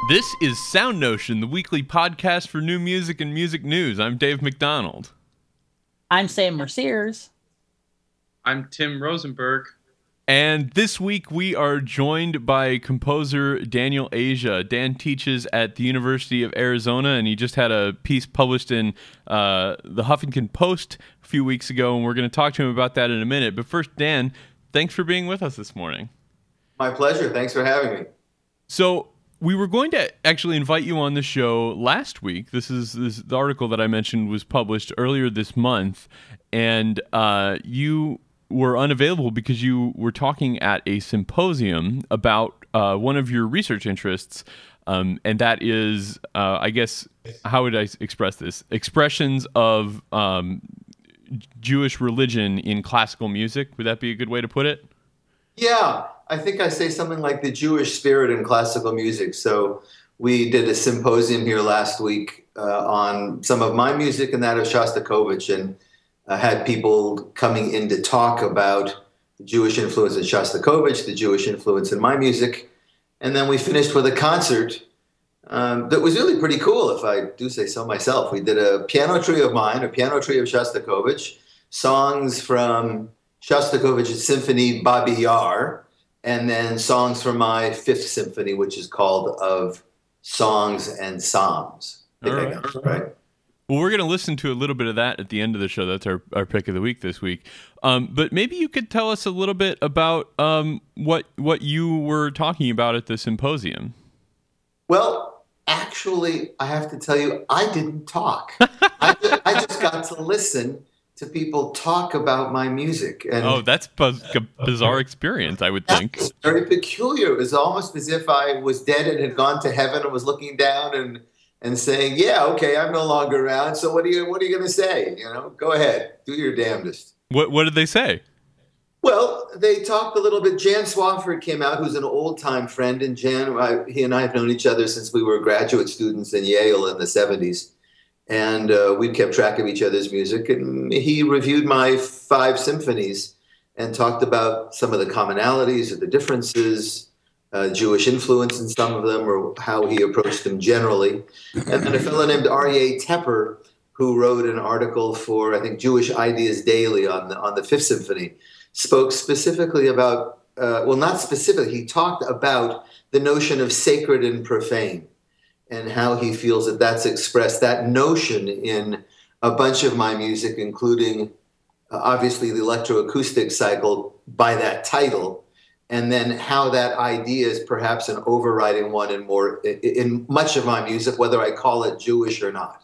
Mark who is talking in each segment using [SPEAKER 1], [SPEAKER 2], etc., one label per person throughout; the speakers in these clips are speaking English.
[SPEAKER 1] This is SoundNotion, the weekly podcast for new music and music news. I'm Dave McDonald.
[SPEAKER 2] I'm Sam Merciers.
[SPEAKER 3] I'm Tim Rosenberg.
[SPEAKER 1] And this week we are joined by composer Daniel Asia. Dan teaches at the University of Arizona, and he just had a piece published in the Huffington Post a few weeks ago, and we're going to talk to him about that in a minute. But first, Dan, thanks for being with us this morning.
[SPEAKER 4] My pleasure. Thanks for having me.
[SPEAKER 1] So we were going to actually invite you on the show last week. The article that I mentioned was published earlier this month, and you were unavailable because you were talking at a symposium about one of your research interests, and that is, I guess, how would I express this? Expressions of Jewish religion in classical music. Would that be a good way to put it?
[SPEAKER 4] Yeah, I think I say something like the Jewish spirit in classical music. So we did a symposium here last week on some of my music and that of Shostakovich, and had people coming in to talk about the Jewish influence in Shostakovich, the Jewish influence in my music. And then we finished with a concert that was really pretty cool, if I do say so myself. We did a piano trio of mine, a piano trio of Shostakovich, songs from Shostakovich's symphony Babi Yar, and then songs from my Fifth Symphony, which is called Of Songs and Psalms. I think I got it right.
[SPEAKER 1] Well, we're going to listen to a little bit of that at the end of the show. That's our pick of the week this week. But maybe you could tell us a little bit about what you were talking about at the symposium.
[SPEAKER 4] Well, actually, I have to tell you, I didn't talk. I just got to listen to people talk about my music. And
[SPEAKER 1] that's a bizarre experience, I would think.
[SPEAKER 4] It was very peculiar. It was almost as if I was dead and had gone to heaven and was looking down and saying, yeah, okay, I'm no longer around, so what are you going to say? You know, go ahead, do your damnedest.
[SPEAKER 1] What did they say?
[SPEAKER 4] Well, they talked a little bit. Jan Swafford came out, who's an old-time friend, and Jan, he and I have known each other since we were graduate students in Yale in the 70s, and we kept track of each other's music, and he reviewed my 5 symphonies and talked about some of the commonalities or the differences, Jewish influence in some of them, or how he approached them generally. And then a fellow named Aryeh Tepper, who wrote an article for, I think, Jewish Ideas Daily on the Fifth Symphony, spoke specifically about, well, not specifically, he talked about the notion of sacred and profane and how he feels that that's expressed, that notion, in a bunch of my music, including, obviously, the electroacoustic cycle by that title, and then how that idea is perhaps an overriding one in much of my music, whether I call it Jewish or not.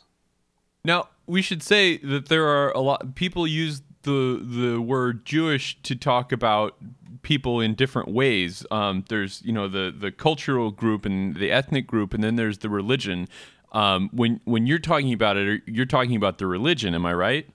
[SPEAKER 1] Now, we should say that there are a lot people use the word Jewish to talk about people in different ways. There's the cultural group and the ethnic group, and then there's the religion. When you're talking about it, you're talking about the religion. Am I right?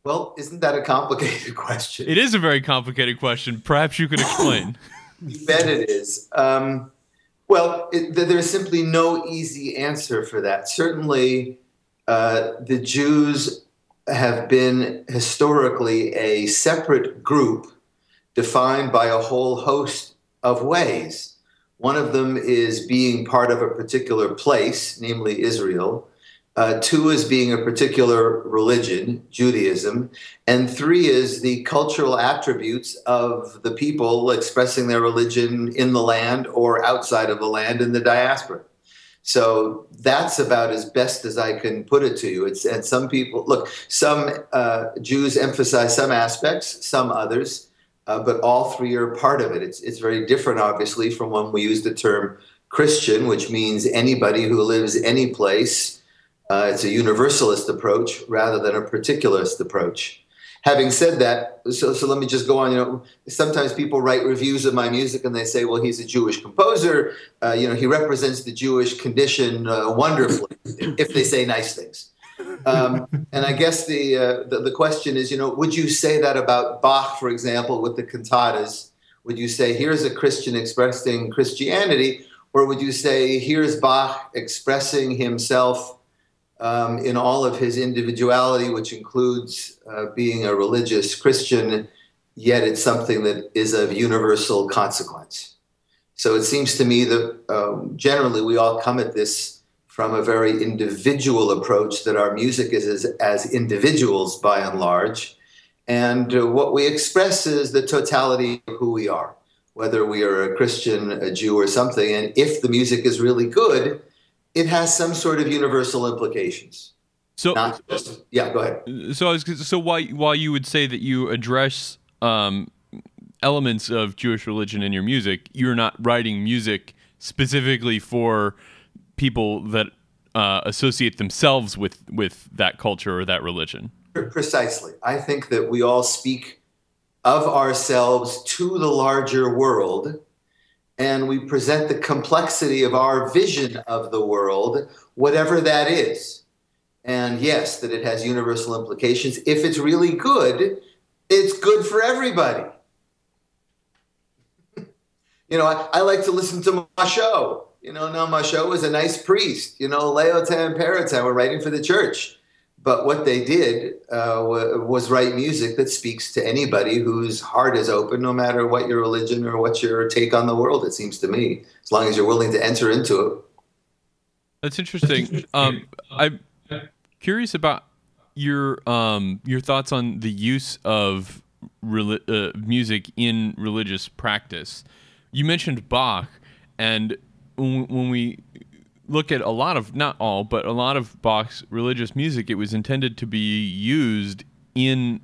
[SPEAKER 4] Well, isn't that a complicated question?
[SPEAKER 1] It is a very complicated question. Perhaps you could explain.
[SPEAKER 4] You bet it is. Well, there's simply no easy answer for that. Certainly, the Jews have been historically a separate group defined by a whole host of ways. One of them is being part of a particular place, namely Israel. 2 is being a particular religion, Judaism, and 3 is the cultural attributes of the people expressing their religion in the land or outside of the land in the diaspora. So that's about as best as I can put it to you. And some people, look, some Jews emphasize some aspects, some others, but all 3 are part of it. It's very different, obviously, from when we use the term Christian, which means anybody who lives any place. It's a universalist approach rather than a particularist approach. Having said that, so let me just go on. Sometimes people write reviews of my music and they say, well, he's a Jewish composer. He represents the Jewish condition wonderfully, if they say nice things. And I guess the question is, would you say that about Bach, for example, with the cantatas? Would you say, here's a Christian expressing Christianity? Or would you say, here's Bach expressing himself in all of his individuality, which includes being a religious Christian, yet it's something that is of universal consequence. So it seems to me that generally we all come at this from a very individual approach, that our music is as individuals by and large. And what we express is the totality of who we are, whether we are a Christian, a Jew, or something. And if the music is really good, it has some sort of universal implications.
[SPEAKER 1] So,
[SPEAKER 4] not just, yeah, go ahead.
[SPEAKER 1] So while you would say that you address elements of Jewish religion in your music, you're not writing music specifically for people that associate themselves with that culture or that religion.
[SPEAKER 4] Precisely. I think that we all speak of ourselves to the larger world, and we present the complexity of our vision of the world, whatever that is. And yes, that it has universal implications. If it's really good, it's good for everybody. I like to listen to Masho. Now Masho was a nice priest. Leota and Peretz were writing for the church. But what they did was write music that speaks to anybody whose heart is open, no matter what your religion or what your take on the world, it seems to me, as long as you're willing to enter into it.
[SPEAKER 1] That's interesting. I'm curious about your thoughts on the use of music in religious practice. You mentioned Bach, and when we look at a lot of, not all, but a lot of Bach's religious music, it was intended to be used in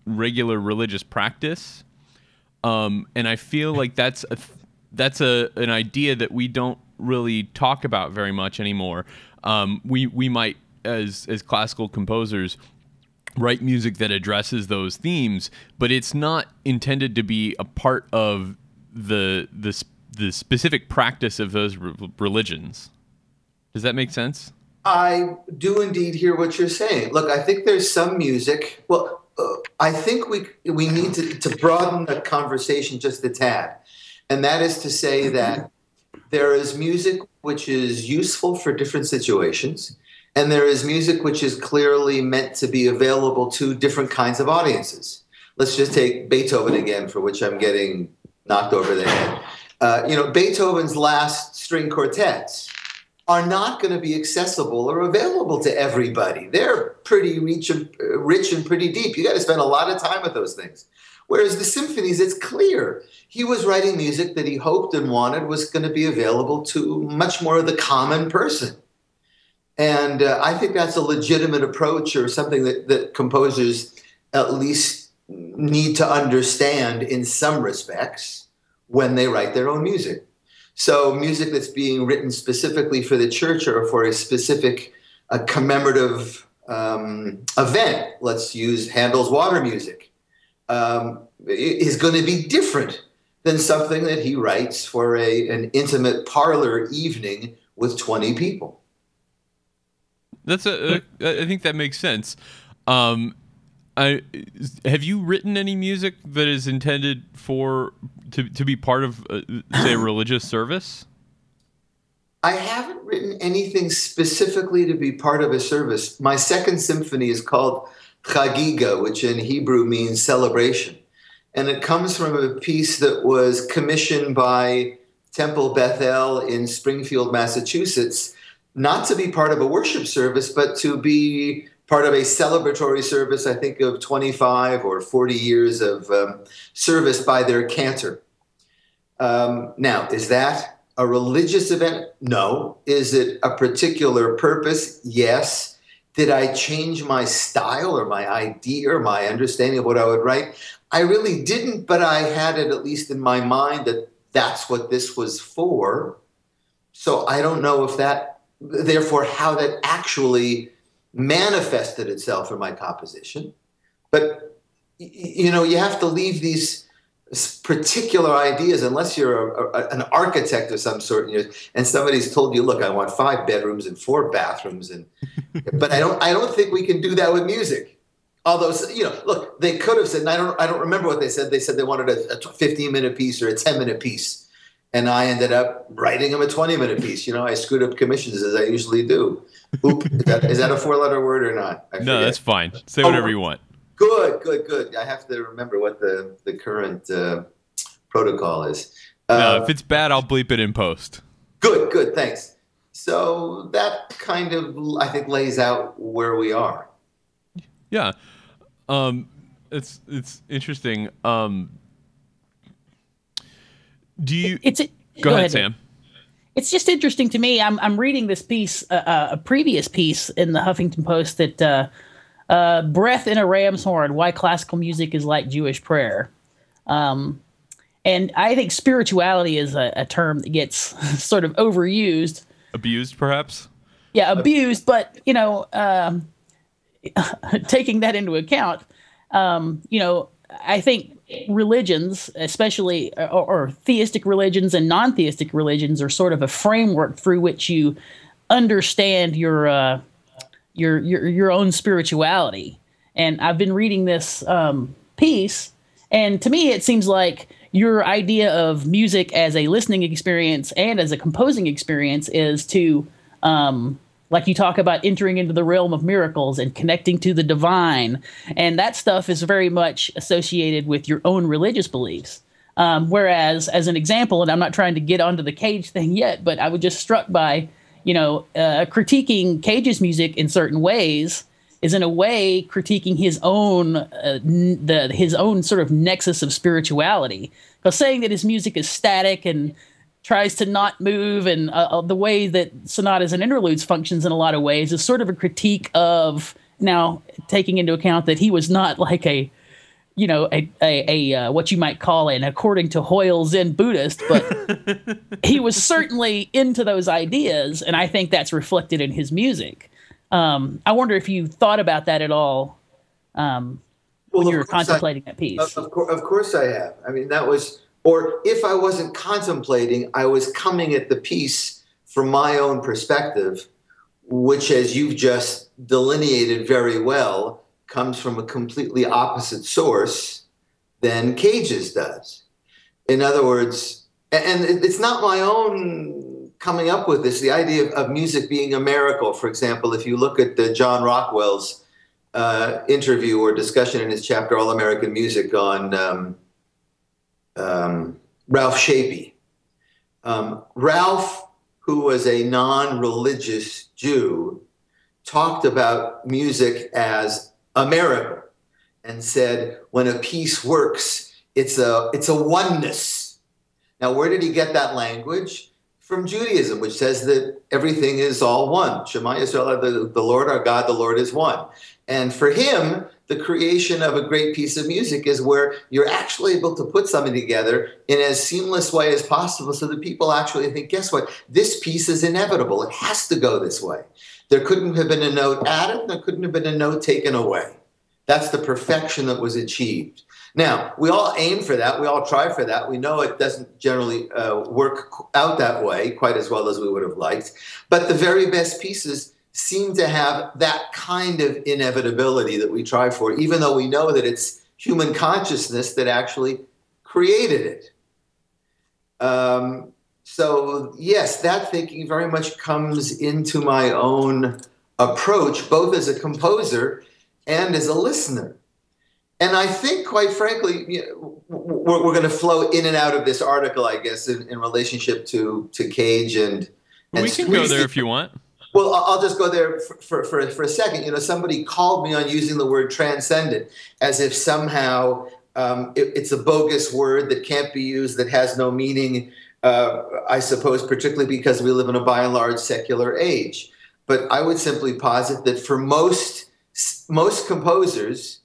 [SPEAKER 1] regular religious practice. And I feel like that's an idea that we don't really talk about very much anymore. We might, as classical composers, write music that addresses those themes, but it's not intended to be a part of the specific practice of those religions. Does that make sense?
[SPEAKER 4] I do indeed hear what you're saying. Look, I think there's some music. Well, I think we need to broaden the conversation just a tad. And that is to say that there is music which is useful for different situations, and there is music which is clearly meant to be available to different kinds of audiences. Let's just take Beethoven again, for which I'm getting knocked over the head. Beethoven's last string quartets are not going to be accessible or available to everybody. They're pretty rich and pretty deep. You got to spend a lot of time with those things. Whereas the symphonies, it's clear. He was writing music that he hoped and wanted was going to be available to much more of the common person. And I think that's a legitimate approach, or something that composers at least need to understand in some respects when they write their own music. So music that's being written specifically for the church or for a specific commemorative event, let's use Handel's Water Music, is going to be different than something that he writes for an intimate parlor evening with 20 people.
[SPEAKER 1] I think that makes sense. Have you written any music that is intended to be part of, say, a religious service?
[SPEAKER 4] I haven't written anything specifically to be part of a service. My second symphony is called Chagiga, which in Hebrew means celebration. And it comes from a piece that was commissioned by Temple Bethel in Springfield, Massachusetts, not to be part of a worship service, but to be part of a celebratory service, I think, of 25 or 40 years of service by their cantor. Now, is that a religious event? No. Is it a particular purpose? Yes. Did I change my style or my idea or my understanding of what I would write? I really didn't, but I had it at least in my mind that that's what this was for. So I don't know if that, therefore, how that actually manifested itself in my composition. But, you have to leave these particular ideas, unless you're an architect of some sort, and somebody's told you, look, I want 5 bedrooms and 4 bathrooms. But I don't think we can do that with music. Although, look, they could have said, and I don't remember what they said. They said they wanted a 15-minute piece or a 10-minute piece. And I ended up writing them a 20-minute piece. I screwed up commissions, as I usually do. Oop, is that a 4-letter word or not?
[SPEAKER 1] No, that's fine. Say whatever you want.
[SPEAKER 4] Good. I have to remember what the current protocol is.
[SPEAKER 1] No, if it's bad, I'll bleep it in post.
[SPEAKER 4] Good, thanks. So that kind of, I think, lays out where we are.
[SPEAKER 1] Yeah. It's interesting. Do you go ahead, Sam?
[SPEAKER 2] It's just interesting to me. I'm reading this piece, a previous piece in the Huffington Post that breath in a ram's horn, why classical music is like Jewish prayer. And I think spirituality is a term that gets sort of overused.
[SPEAKER 1] Abused, perhaps?
[SPEAKER 2] Yeah, abused. But, taking that into account, I think religions, especially or theistic religions and non-theistic religions, are sort of a framework through which you understand your own spirituality. And I've been reading this piece, and to me, it seems like your idea of music as a listening experience and as a composing experience is to, like you talk about entering into the realm of miracles and connecting to the divine. And that stuff is very much associated with your own religious beliefs. Whereas, as an example, and I'm not trying to get onto the Cage thing yet, but I was just struck by, critiquing Cage's music in certain ways is in a way critiquing his own sort of nexus of spirituality. Because saying that his music is static and tries to not move, and the way that sonatas and interludes functions in a lot of ways is sort of a critique of, now taking into account that he was not like a what you might call an according to Hoyle Zen Buddhist, but he was certainly into those ideas, and I think that's reflected in his music. I wonder if you thought about that at all when you were contemplating that piece.
[SPEAKER 4] Of course I have. I mean, that was, or if I wasn't contemplating, I was coming at the piece from my own perspective, which, as you've just delineated very well, comes from a completely opposite source than Cage's does. In other words, and it's not my own coming up with this, the idea of music being a miracle. For example, if you look at John Rockwell's interview or discussion in his chapter, All American Music, on Ralph Shapey. Ralph, who was a non-religious Jew, talked about music as a miracle and said, when a piece works, it's a oneness. Now, where did he get that language? From Judaism, which says that everything is all one. Shema Yisrael, the Lord our God, the Lord is one. And for him, the creation of a great piece of music is where you're actually able to put something together in as seamless way as possible so that people actually think, guess what? This piece is inevitable. It has to go this way. There couldn't have been a note added. There couldn't have been a note taken away. That's the perfection that was achieved. Now, we all aim for that. We all try for that. We know it doesn't generally work out that way quite as well as we would have liked. But the very best pieces seem to have that kind of inevitability that we try for, even though we know that it's human consciousness that actually created it. So, yes, that thinking very much comes into my own approach, both as a composer and as a listener. And I think, quite frankly, we're going to flow in and out of this article, I guess, in relationship to Cage and
[SPEAKER 1] we can go there if you want.
[SPEAKER 4] Well, I'll just go there for a second. Somebody called me on using the word transcendent as if somehow it's a bogus word that can't be used, that has no meaning, I suppose, particularly because we live in a by and large secular age. But I would simply posit that for most composers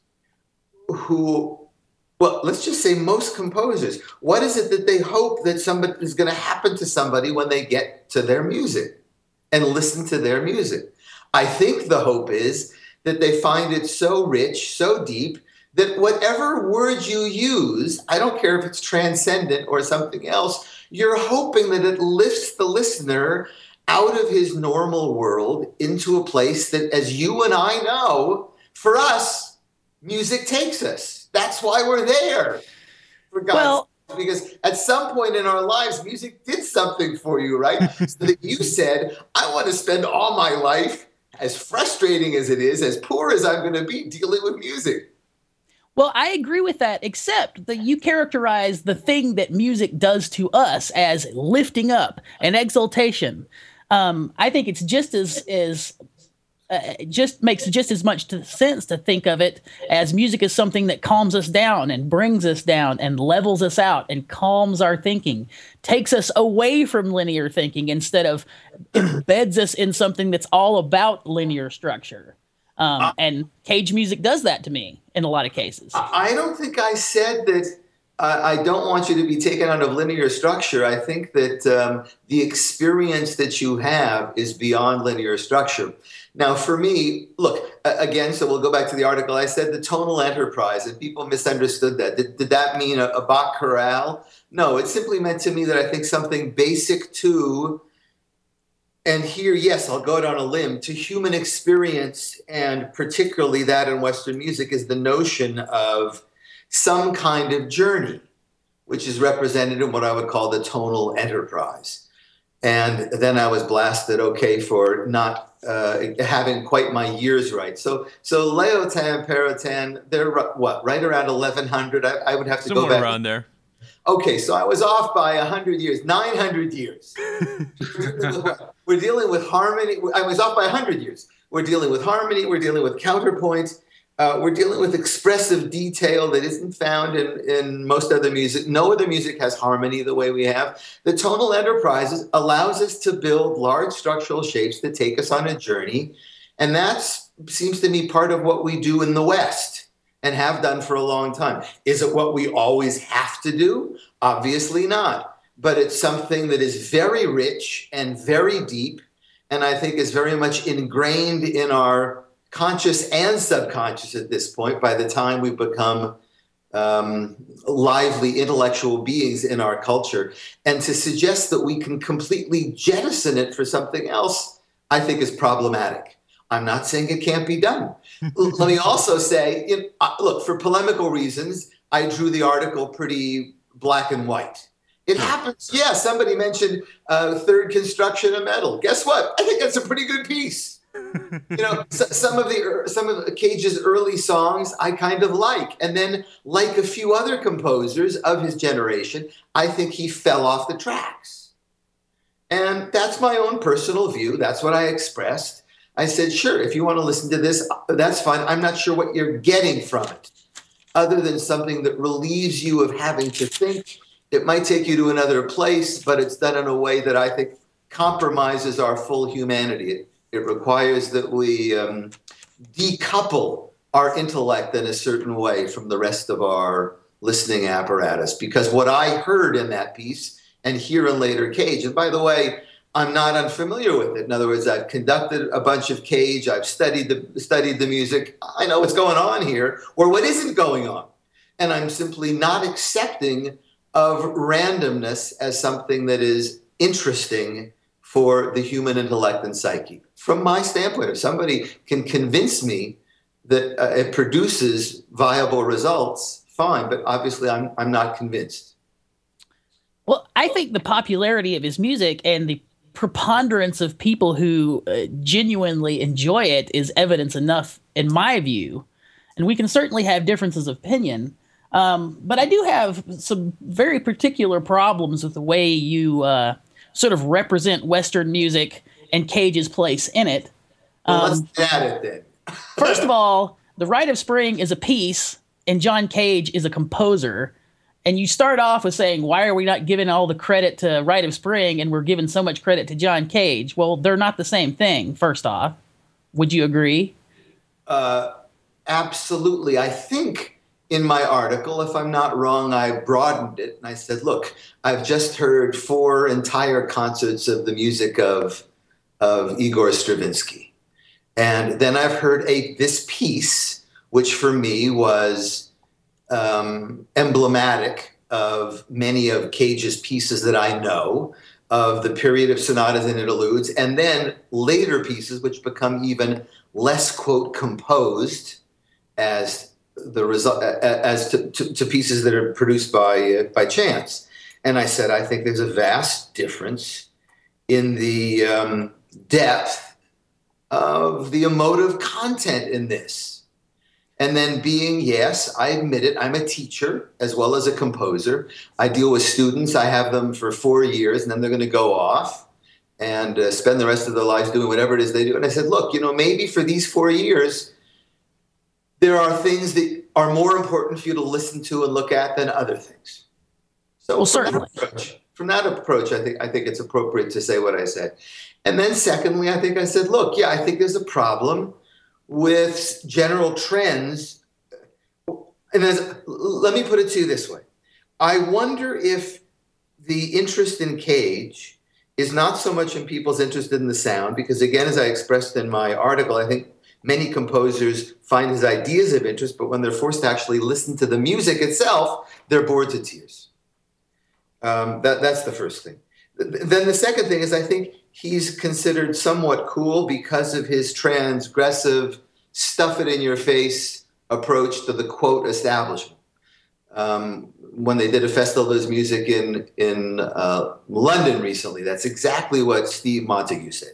[SPEAKER 4] let's just say most composers, what is it that they hope that somebody is going to happen to somebody when they get to their music and listen to their music? I think the hope is that they find it so rich, so deep, that whatever word you use, I don't care if it's transcendent or something else, you're hoping that it lifts the listener out of his normal world into a place that, as you and I know, for us, music takes us. That's why we're there, for God's sake, because at some point in our lives, music did something for you, right? So that you said, I want to spend all my life, as frustrating as it is, as poor as I'm going to be, dealing with music.
[SPEAKER 2] Well, I agree with that, except that you characterize the thing that music does to us as lifting up and exaltation. I think it's just makes just as much sense to think of it as music as something that calms us down and brings us down and levels us out and calms our thinking, takes us away from linear thinking instead of embeds us in something that's all about linear structure. And cage music does that to me in a lot of cases.
[SPEAKER 4] I don't think I said that. I don't want you to be taken out of linear structure. I think that the experience that you have is beyond linear structure. Now, for me, look, again, so we'll go back to the article. I said the tonal enterprise, and people misunderstood that. Did that mean a Bach chorale? No, it simply meant to me that I think something basic to, and here, yes, I'll go out on a limb, to human experience, and particularly that in Western music, is the notion of some kind of journey, which is represented in what I would call the tonal enterprise. And then I was blasted, for not having quite my years right. So Léotin, Perotin, they're what, right around 1100? I would have to
[SPEAKER 1] Somewhere
[SPEAKER 4] go back.
[SPEAKER 1] around there.
[SPEAKER 4] Okay, so I was off by 100 years, 900 years. We're dealing with harmony. I was off by 100 years. We're dealing with harmony. We're dealing with counterpoint. We're dealing with expressive detail that isn't found in most other music. No other music has harmony the way we have. The tonal enterprise allows us to build large structural shapes that take us on a journey. And that seems to me part of what we do in the West and have done for a long time. Is it what we always have to do? Obviously not. But it's something that is very rich and very deep, and I think is very much ingrained in our conscious and subconscious at this point, by the time we become lively intellectual beings in our culture. And to suggest that we can completely jettison it for something else, I think is problematic. I'm not saying it can't be done. Let me also say, look, for polemical reasons, I drew the article pretty black and white. It happens. Yeah, somebody mentioned third construction of metal. Guess what? I think that's a pretty good piece. Some of Cage's early songs I kind of like. And then, like a few other composers of his generation, I think he fell off the tracks. And that's my own personal view. That's what I expressed. I said, sure, if you want to listen to this, that's fine. I'm not sure what you're getting from it, other than something that relieves you of having to think. It might take you to another place, but it's done in a way that I think compromises our full humanity. It requires that we decouple our intellect in a certain way from the rest of our listening apparatus. Because what I heard in that piece and hear in later Cage, and by the way, I'm not unfamiliar with it. In other words, I've conducted a bunch of Cage. I've studied the music. I know what's going on here, or what isn't going on. And I'm simply not accepting of randomness as something that is interesting for the human intellect and psyche. From my standpoint, if somebody can convince me that it produces viable results, fine, but obviously I'm not convinced.
[SPEAKER 2] Well, I think the popularity of his music and the preponderance of people who genuinely enjoy it is evidence enough, in my view. And we can certainly have differences of opinion. But I do have some very particular problems with the way you sort of represent Western music and Cage's place in it.
[SPEAKER 4] Well, let's get at it then.
[SPEAKER 2] First of all, The Rite of Spring is a piece, and John Cage is a composer. And you start off with saying, why are we not giving all the credit to Rite of Spring and we're giving so much credit to John Cage? Well, they're not the same thing, first off. Would you agree?
[SPEAKER 4] Absolutely. I think in my article, if I'm not wrong, I broadened it and I said, look, I've just heard 4 entire concerts of the music of Igor Stravinsky. And then I've heard this piece, which for me was emblematic of many of Cage's pieces that I know, of the period of sonatas and interludes, and then later pieces which become even less, quote, composed as the result, as to pieces that are produced by chance. And I said, I think there's a vast difference in the depth of the emotive content in this. And then being, yes, I admit it, I'm a teacher as well as a composer. I deal with students. I have them for 4 years, and then they're going to go off and spend the rest of their lives doing whatever it is they do. And I said, look, maybe for these 4 years, there are things that are more important for you to listen to and look at than other things. So
[SPEAKER 2] well, certainly.
[SPEAKER 4] From that approach, I think it's appropriate to say what I said. And then secondly, I think I said, look, yeah, I think there's a problem with general trends. And let me put it to you this way. I wonder if the interest in Cage is not so much in people's interest in the sound, because again, as I expressed in my article, I think many composers find his ideas of interest, but when they're forced to actually listen to the music itself, they're bored to tears. That's the first thing. Then the second thing is I think he's considered somewhat cool because of his transgressive, stuff-it-in-your-face approach to the, quote, establishment. When they did a festival of his music in London recently, that's exactly what Steve Montague said.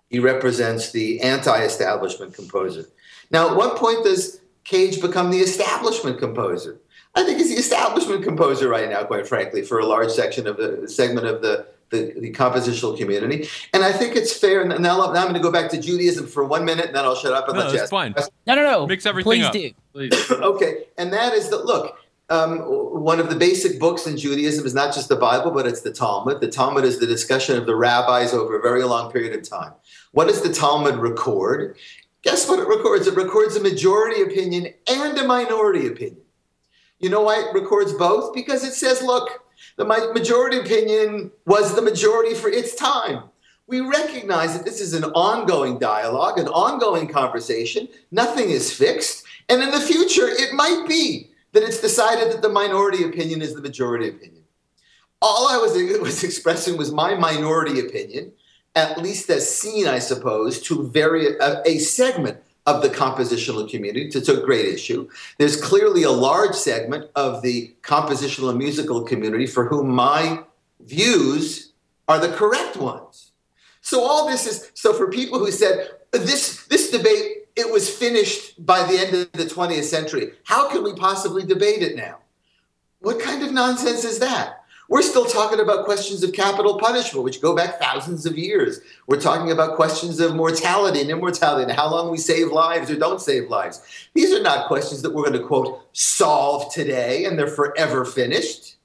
[SPEAKER 4] He represents the anti-establishment composer. Now, at what point does Cage become the establishment composer? I think he's the establishment composer right now, quite frankly, for a large segment of the compositional community. And I think it's fair. And now I'm going to go back to Judaism for 1 minute, and then I'll shut up and let you ask.
[SPEAKER 1] Fine.
[SPEAKER 2] No.
[SPEAKER 1] Mix everything up.
[SPEAKER 2] Please do.
[SPEAKER 3] Please.
[SPEAKER 4] Okay. And that is that, look, one of the basic books in Judaism is not just the Bible, but it's the Talmud. The Talmud is the discussion of the rabbis over a very long period of time. What does the Talmud record? Guess what it records? It records a majority opinion and a minority opinion. You know why it records both? Because it says, look, the majority opinion was the majority for its time. We recognize that this is an ongoing dialogue, an ongoing conversation. Nothing is fixed. And in the future, it might be that it's decided that the minority opinion is the majority opinion. All I was expressing was my minority opinion, at least as seen, I suppose, to a segment of the compositional community. It's a great issue. There's clearly a large segment of the compositional and musical community for whom my views are the correct ones. So all this is, so for people who said, this debate, it was finished by the end of the 20th century, how can we possibly debate it now? What kind of nonsense is that? We're still talking about questions of capital punishment, which go back thousands of years. We're talking about questions of mortality and immortality and how long we save lives or don't save lives. These are not questions that we're going to, quote, solve today and they're forever finished.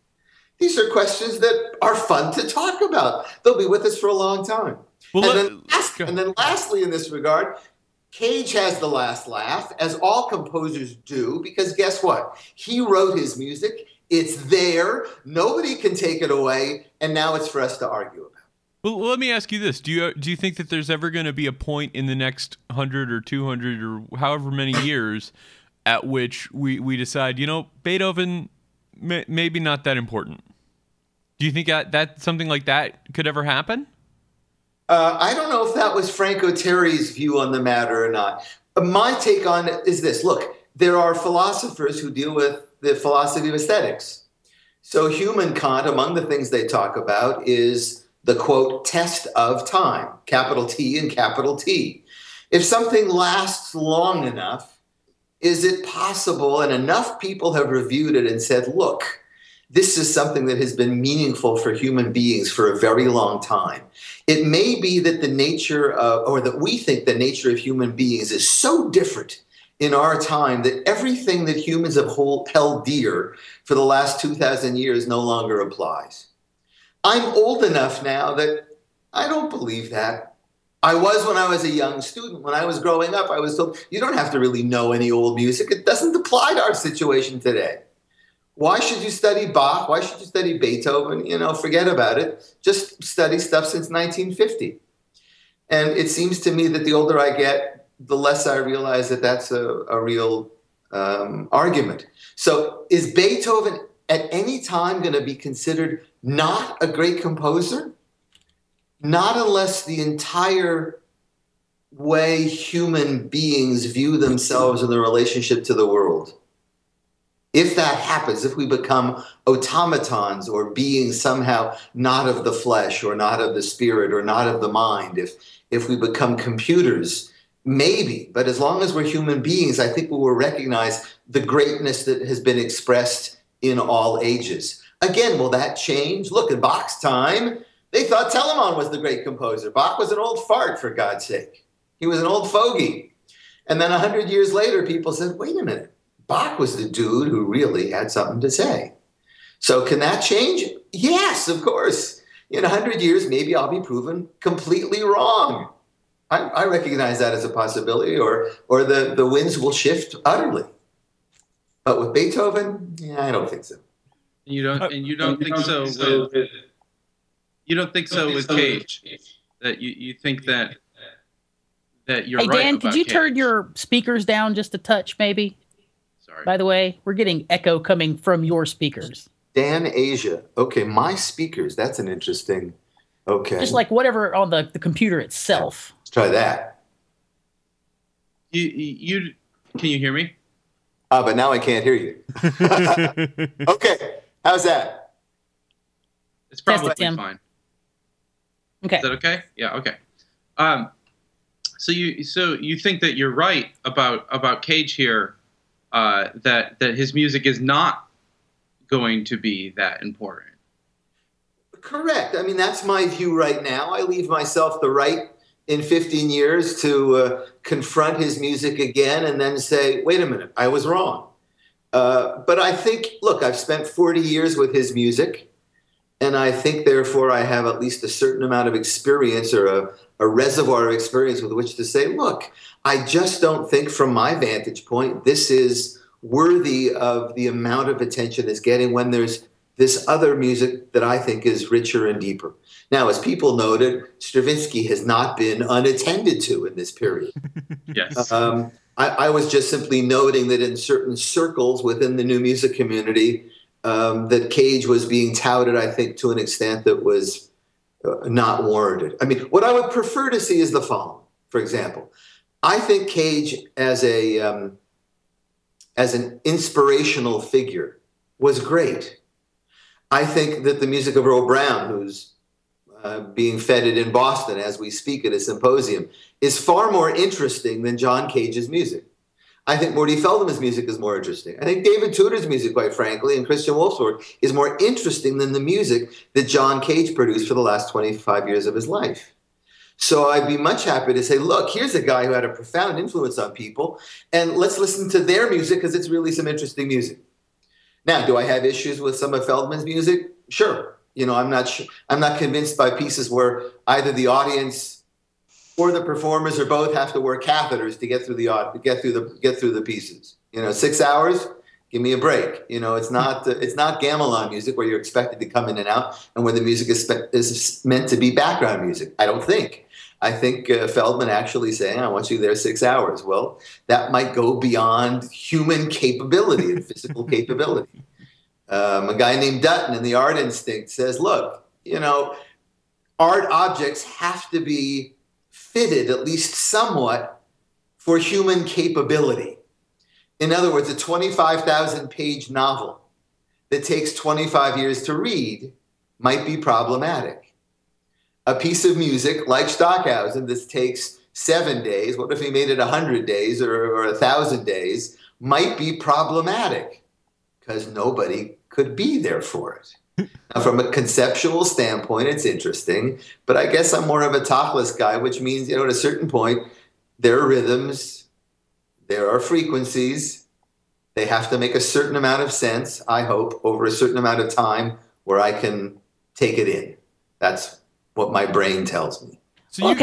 [SPEAKER 4] These are questions that are fun to talk about. They'll be with us for a long time. Well, and then lastly, in this regard, Cage has the last laugh, as all composers do, because guess what? He wrote his music. It's there. Nobody can take it away. And now it's for us to argue about.
[SPEAKER 1] Well, let me ask you this. Do you think that there's ever going to be a point in the next 100 or 200 or however many years at which we decide, Beethoven, maybe not that important? Do you think that something like that could ever happen?
[SPEAKER 4] I don't know if that was Franco Terry's view on the matter or not. My take on it is this. Look, there are philosophers who deal with the philosophy of aesthetics. So human Kant, among the things they talk about, is the, quote, test of time, capital T and capital T. If something lasts long enough, is it possible, and enough people have reviewed it and said, look, this is something that has been meaningful for human beings for a very long time. It may be that the nature of, or that we think the nature of human beings is so different in our time that everything that humans have held dear for the last 2,000 years no longer applies. I'm old enough now that I don't believe that. I was when I was a young student. When I was growing up, I was told, you don't have to really know any old music. It doesn't apply to our situation today. Why should you study Bach? Why should you study Beethoven? Forget about it. Just study stuff since 1950. And it seems to me that the older I get, the less I realize that that's a real argument. So is Beethoven at any time going to be considered not a great composer? Not unless the entire way human beings view themselves in their relationship to the world. If that happens, if we become automatons or beings somehow not of the flesh or not of the spirit or not of the mind, if we become computers Maybe, but as long as we're human beings, I think we will recognize the greatness that has been expressed in all ages. Again, will that change? Look, in Bach's time, they thought Telemann was the great composer. Bach was an old fart, for God's sake. He was an old fogey. And then 100 years later, people said, wait a minute, Bach was the dude who really had something to say. So can that change? Yes, of course. In 100 years, maybe I'll be proven completely wrong. I recognize that as a possibility, or the winds will shift utterly. But with Beethoven, yeah, I don't think so.
[SPEAKER 3] You don't think so with Cage. That you think that you're
[SPEAKER 2] hey,
[SPEAKER 3] right.
[SPEAKER 2] Dan,
[SPEAKER 3] about
[SPEAKER 2] could you
[SPEAKER 3] Cage.
[SPEAKER 2] turn your speakers down just a touch, maybe?
[SPEAKER 3] Sorry.
[SPEAKER 2] By the way, we're getting echo coming from your speakers.
[SPEAKER 4] Dan Asia. Okay, my speakers. That's an interesting. Okay.
[SPEAKER 2] Just like whatever on the computer itself.
[SPEAKER 4] Let's try that.
[SPEAKER 3] You can you hear me?
[SPEAKER 4] But now I can't hear you. Okay, how's that?
[SPEAKER 3] It's probably
[SPEAKER 2] Test it, Tim.
[SPEAKER 3] fine.
[SPEAKER 2] Okay.
[SPEAKER 3] Is that okay? Yeah. Okay. So you think that you're right about Cage here, that his music is not going to be that important.
[SPEAKER 4] Correct. I mean, that's my view right now. I leave myself the right in 15 years to confront his music again and then say, wait a minute, I was wrong. But I think, look, I've spent 40 years with his music, and I think, therefore, I have at least a certain amount of experience, or a reservoir of experience with which to say, look, I just don't think from my vantage point this is worthy of the amount of attention it's getting when there's this other music that I think is richer and deeper. Now, as people noted, Stravinsky has not been unattended to in this period.
[SPEAKER 3] Yes.
[SPEAKER 4] I was just simply noting that in certain circles within the new music community, that Cage was being touted, I think, to an extent that was not warranted. I mean, what I would prefer to see is the following. For example, I think Cage as an inspirational figure was great. I think that the music of Earl Brown, who's being feted in Boston as we speak at a symposium, is far more interesting than John Cage's music. I think Morty Feldman's music is more interesting. I think David Tudor's music, quite frankly, and Christian Wolf's work is more interesting than the music that John Cage produced for the last 25 years of his life. So I'd be much happy to say, look, here's a guy who had a profound influence on people, and let's listen to their music because it's really some interesting music. Now, do I have issues with some of Feldman's music? Sure. You know, I'm not convinced by pieces where either the audience or the performers or both have to wear catheters to get through the pieces. You know, 6 hours, give me a break. You know, it's not gamelan music where you're expected to come in and out and where the music is meant to be background music. I don't think. I think Feldman actually saying, I want you there 6 hours. Well, that might go beyond human capability and physical capability. A guy named Dutton in The Art Instinct says, look, you know, art objects have to be fitted at least somewhat for human capability. In other words, a 25,000-page novel that takes 25 years to read might be problematic. A piece of music like Stockhausen that takes 7 days, what if he made it 100 days or 1,000 days, might be problematic because nobody could be there for it. Now, from a conceptual standpoint, it's interesting, but I guess I'm more of a talkless guy, which means, you know, at a certain point, there are rhythms, there are frequencies, they have to make a certain amount of sense, I hope, over a certain amount of time where I can take it in. That's what my brain tells me.
[SPEAKER 1] So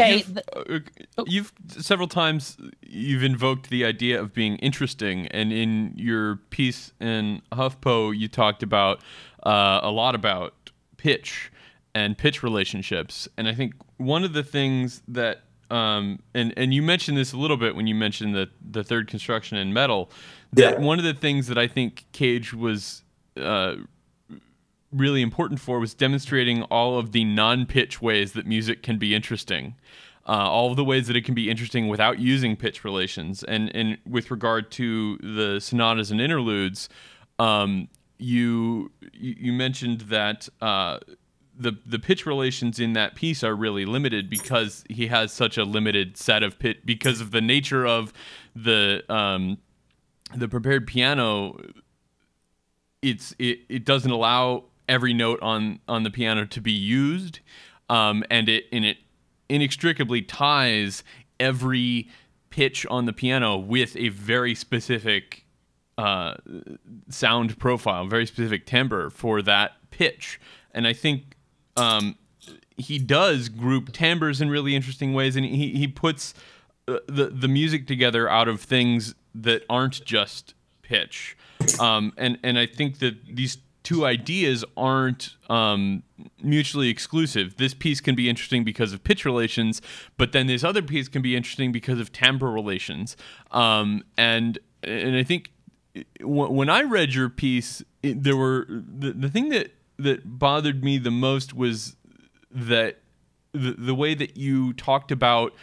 [SPEAKER 1] you've several times you've invoked the idea of being interesting, and in your piece in HuffPo, you talked about a lot about pitch and pitch relationships. And I think one of the things that and you mentioned this a little bit when you mentioned the third construction in metal, that one of the things that I think Cage was really important for was demonstrating all of the non-pitch ways that music can be interesting. All of the ways that it can be interesting without using pitch relations. And with regard to the sonatas and interludes, you mentioned that the pitch relations in that piece are really limited because he has such a limited set of pitch because of the nature of the prepared piano. It doesn't allow every note on the piano to be used, and it inextricably ties every pitch on the piano with a very specific sound profile, very specific timbre for that pitch. And I think he does group timbres in really interesting ways, and he puts the music together out of things that aren't just pitch. And I think that these two ideas aren't mutually exclusive. This piece can be interesting because of pitch relations, but then this other piece can be interesting because of timbre relations. And I think when I read your piece, there were the thing that bothered me the most was that the way that you talked about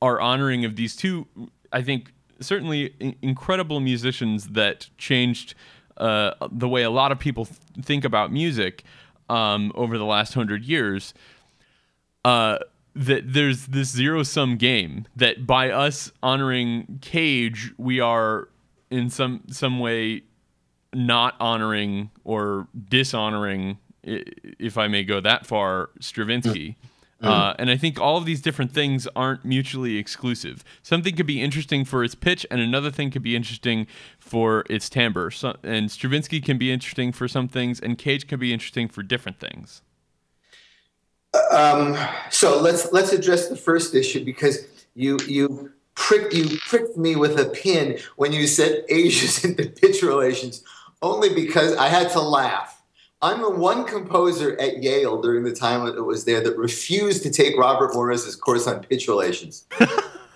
[SPEAKER 1] our honoring of these two, I think, certainly incredible musicians that changed the way a lot of people think about music over the last 100 years. That there's this zero-sum game that by us honoring Cage, we are in some way not honoring or dishonoring, if I may go that far, Stravinsky. And I think all of these different things aren't mutually exclusive. Something could be interesting for its pitch, and another thing could be interesting for its timbre. And Stravinsky can be interesting for some things, and Cage can be interesting for different things.
[SPEAKER 4] So let's address the first issue, because you pricked me with a pin when you said Asia's into pitch relations, only because I had to laugh. I'm the one composer at Yale during the time it was there that refused to take Robert Morris's course on pitch relations.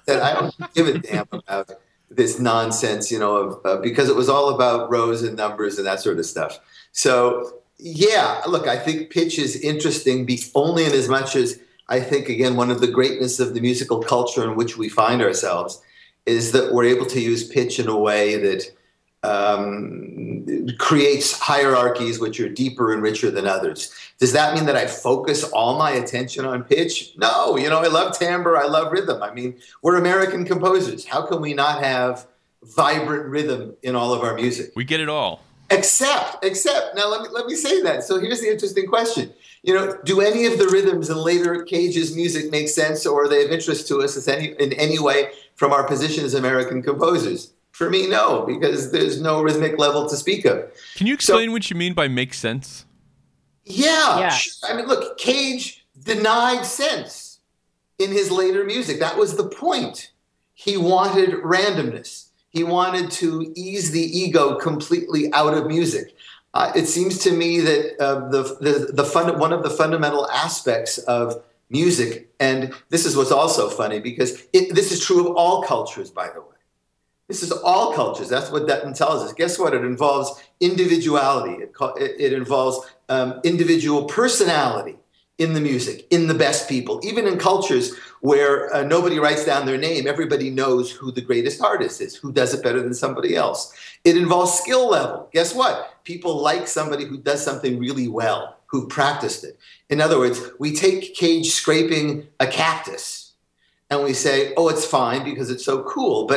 [SPEAKER 4] That I don't give a damn about this nonsense, because it was all about rows and numbers and that sort of stuff. So, yeah, look, I think pitch is interesting only in as much as I think, again, one of the greatness of the musical culture in which we find ourselves is that we're able to use pitch in a way that creates hierarchies which are deeper and richer than others. Does that mean that I focus all my attention on pitch? No, I love timbre, I love rhythm. I mean, we're American composers. How can we not have vibrant rhythm in all of our music?
[SPEAKER 1] We get it all. Except,
[SPEAKER 4] now let me say that. So here's the interesting question. Do any of the rhythms in later Cage's music make sense, or are they of interest to us in any way from our position as American composers? For me, no, because there's no rhythmic level to speak of.
[SPEAKER 1] Can you explain what you mean by make sense?
[SPEAKER 4] Yeah. I mean, look, Cage denied sense in his later music. That was the point. He wanted randomness. He wanted to ease the ego completely out of music. It seems to me that one of the fundamental aspects of music, and this is what's also funny, because this is true of all cultures, by the way. This is all cultures. That's what Detton tells us. Guess what? It involves individuality. It involves individual personality in the music, in the best people. Even in cultures where nobody writes down their name, everybody knows who the greatest artist is, who does it better than somebody else. It involves skill level. Guess what? People like somebody who does something really well, who practiced it. In other words, we take Cage scraping a cactus and we say, oh, it's fine because it's so cool.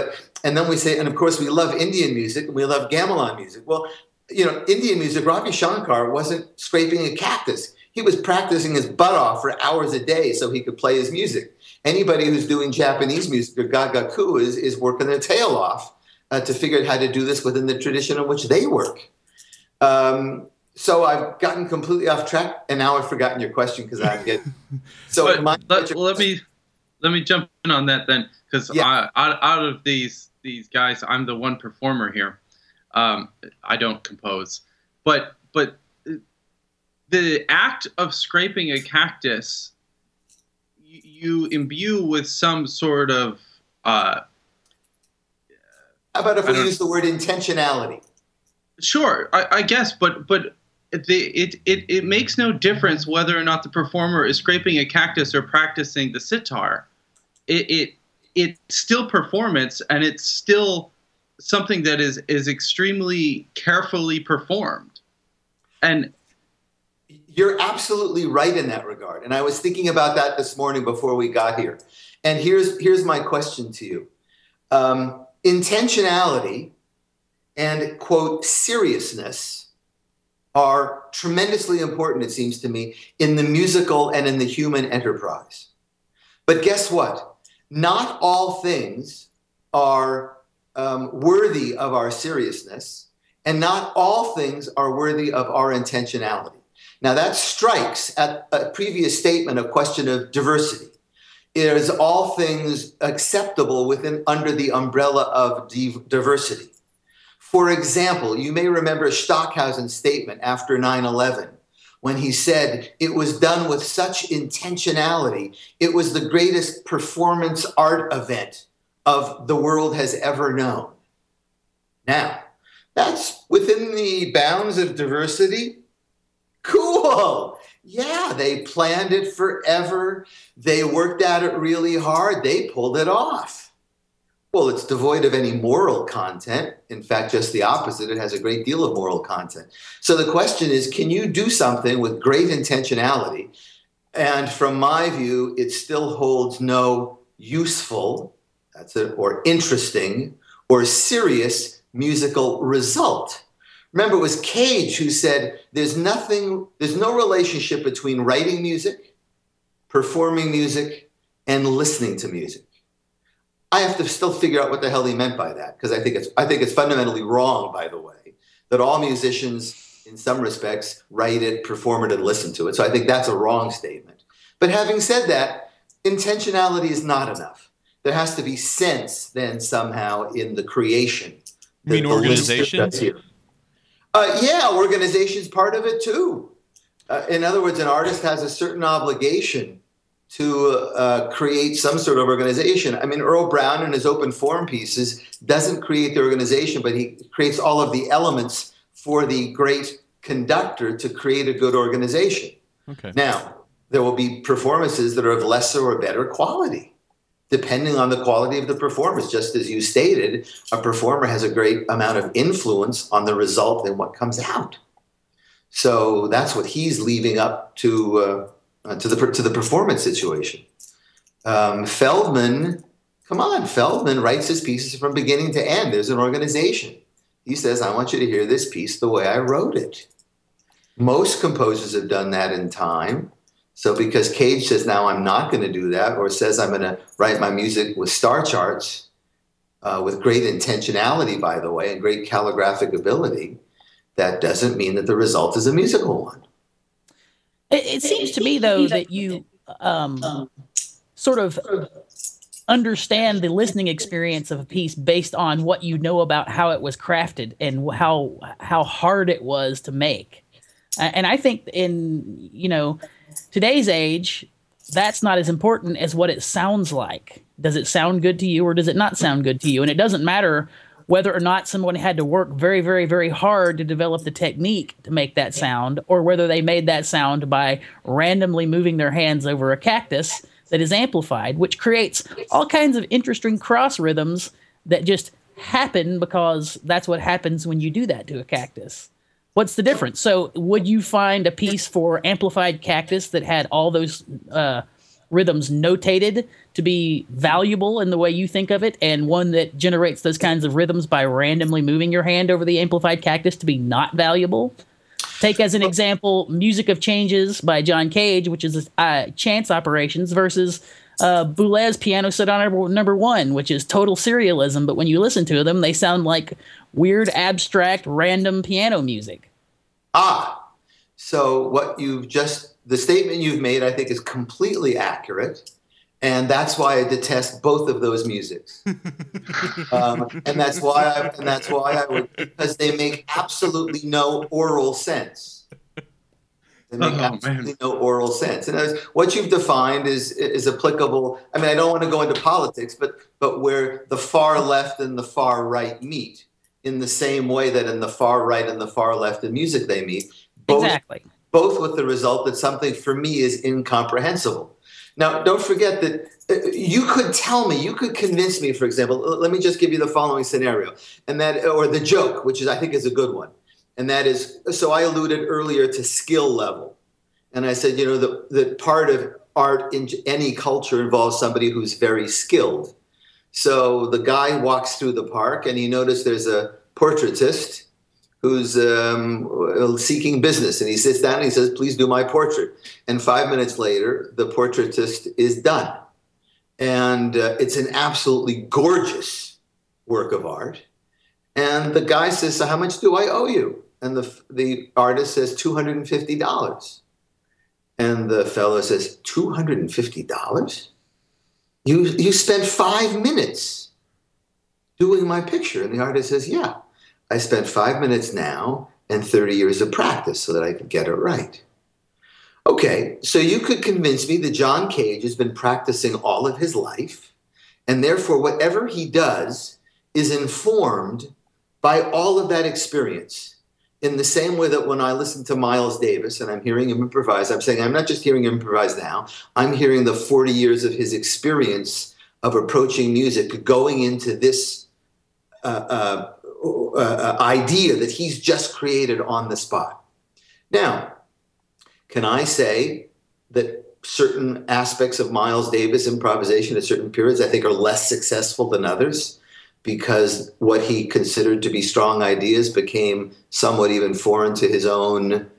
[SPEAKER 4] And then we say, and of course we love Indian music and we love gamelan music. Well, Indian music, Ravi Shankar wasn't scraping a cactus. He was practicing his butt off for hours a day so he could play his music. Anybody who's doing Japanese music or gagaku is working their tail off to figure out how to do this within the tradition in which they work. So I've gotten completely off track, and now I've forgotten your question because I'm getting. So
[SPEAKER 3] let me jump in on that then, because out of these guys, I'm the one performer here. I don't compose, but the act of scraping a cactus, you imbue with some sort of.
[SPEAKER 4] How about if we use the word intentionality?
[SPEAKER 3] Sure, I guess, but it makes no difference whether or not the performer is scraping a cactus or practicing the sitar. It's still performance, and it's still something that is extremely carefully performed. And
[SPEAKER 4] You're absolutely right in that regard. And I was thinking about that this morning before we got here. And here's my question to you. Intentionality and, quote, seriousness are tremendously important, it seems to me, in the musical and in the human enterprise. But guess what? Not all things are worthy of our seriousness, and not all things are worthy of our intentionality. Now that strikes at a previous statement, a question of diversity. Is all things acceptable under the umbrella of diversity? For example, you may remember Stockhausen's statement after 9/11, when he said it was done with such intentionality, it was the greatest performance art event of the world has ever known. Now, that's within the bounds of diversity. Cool. Yeah, they planned it forever. They worked at it really hard. They pulled it off. Well, it's devoid of any moral content. In fact, just the opposite. It has a great deal of moral content. So the question is, can you do something with great intentionality? And from my view, it still holds no useful, or interesting, or serious musical result. Remember, it was Cage who said there's no relationship between writing music, performing music, and listening to music. I have to still figure out what the hell he meant by that, because I think it's fundamentally wrong, by the way, that all musicians, in some respects, write it, perform it, and listen to it. So I think that's a wrong statement. But having said that, intentionality is not enough. There has to be sense then somehow in the creation.
[SPEAKER 1] You mean organization?
[SPEAKER 4] Yeah, organization's part of it too. In other words, an artist has a certain obligation to create some sort of organization. I mean, Earl Brown in his open form pieces doesn't create the organization, but he creates all of the elements for the great conductor to create a good organization.
[SPEAKER 1] Okay.
[SPEAKER 4] Now, there will be performances that are of lesser or better quality, depending on the quality of the performance. Just as you stated, a performer has a great amount of influence on the result and what comes out. So that's what he's leaving up to the performance situation. Feldman writes his pieces from beginning to end. There's an organization. He says, I want you to hear this piece the way I wrote it. Most composers have done that in time. So because Cage says, now I'm not going to do that, or says I'm going to write my music with star charts, with great intentionality, by the way, and great calligraphic ability, that doesn't mean that the result is a musical one.
[SPEAKER 2] It seems to me, though, that you sort of understand the listening experience of a piece based on what you know about how it was crafted and how hard it was to make. And I think in, today's age, that's not as important as what it sounds like. Does it sound good to you or does it not sound good to you? And it doesn't matter whether or not someone had to work very, very, very hard to develop the technique to make that sound, or whether they made that sound by randomly moving their hands over a cactus that is amplified, which creates all kinds of interesting cross rhythms that just happen because that's what happens when you do that to a cactus. What's the difference? So would you find a piece for amplified cactus that had all those rhythms notated to be valuable in the way you think of it, and one that generates those kinds of rhythms by randomly moving your hand over the amplified cactus to be not valuable? Take as an example, Music of Changes by John Cage, which is chance operations, versus Boulet's Piano Sonata No. 1, which is total serialism, but when you listen to them, they sound like weird, abstract, random piano music.
[SPEAKER 4] So the statement you've made, I think, is completely accurate. And that's why I detest both of those musics. And that's why I would, because they make absolutely no oral sense. They make absolutely no oral sense. And what you've defined is applicable. I mean, I don't want to go into politics, but where the far left and the far right meet, in the same way that in the far right and the far left in music they meet.
[SPEAKER 2] Exactly.
[SPEAKER 4] Both with the result that something for me is incomprehensible. Now, don't forget that you could convince me, for example, let me just give you the following scenario, or the joke, which I think is a good one. And that is, so I alluded earlier to skill level. And I said, the part of art in any culture involves somebody who's very skilled. So the guy walks through the park and he noticed there's a portraitist who's seeking business. And he sits down and he says, please do my portrait. And 5 minutes later, the portraitist is done. And it's an absolutely gorgeous work of art. And the guy says, so how much do I owe you? And the artist says, $250. And the fellow says, $250? You spent 5 minutes doing my picture. And the artist says, yeah, I spent 5 minutes now and 30 years of practice so that I could get it right. Okay, so you could convince me that John Cage has been practicing all of his life, and therefore whatever he does is informed by all of that experience. In the same way that when I listen to Miles Davis and I'm hearing him improvise, I'm saying I'm not just hearing him improvise now, I'm hearing the 40 years of his experience of approaching music, going into this idea that he's just created on the spot. Now, can I say that certain aspects of Miles Davis improvisation at certain periods I think are less successful than others because what he considered to be strong ideas became somewhat even foreign to his own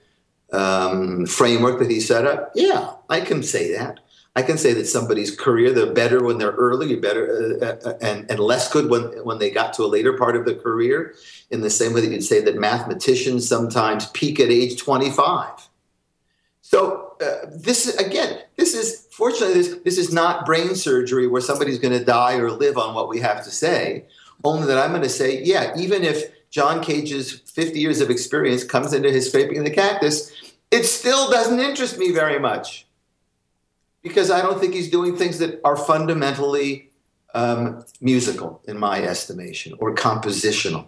[SPEAKER 4] framework that he set up? Yeah, I can say that. I can say that somebody's career, they're better when they're early, better and less good when they got to a later part of the career, in the same way that you'd say that mathematicians sometimes peak at age 25. So this is fortunately, this is not brain surgery where somebody's going to die or live on what we have to say, only that I'm going to say, yeah, even if John Cage's 50 years of experience comes into his Scraping the Cactus, it still doesn't interest me very much because I don't think he's doing things that are fundamentally musical in my estimation or compositional.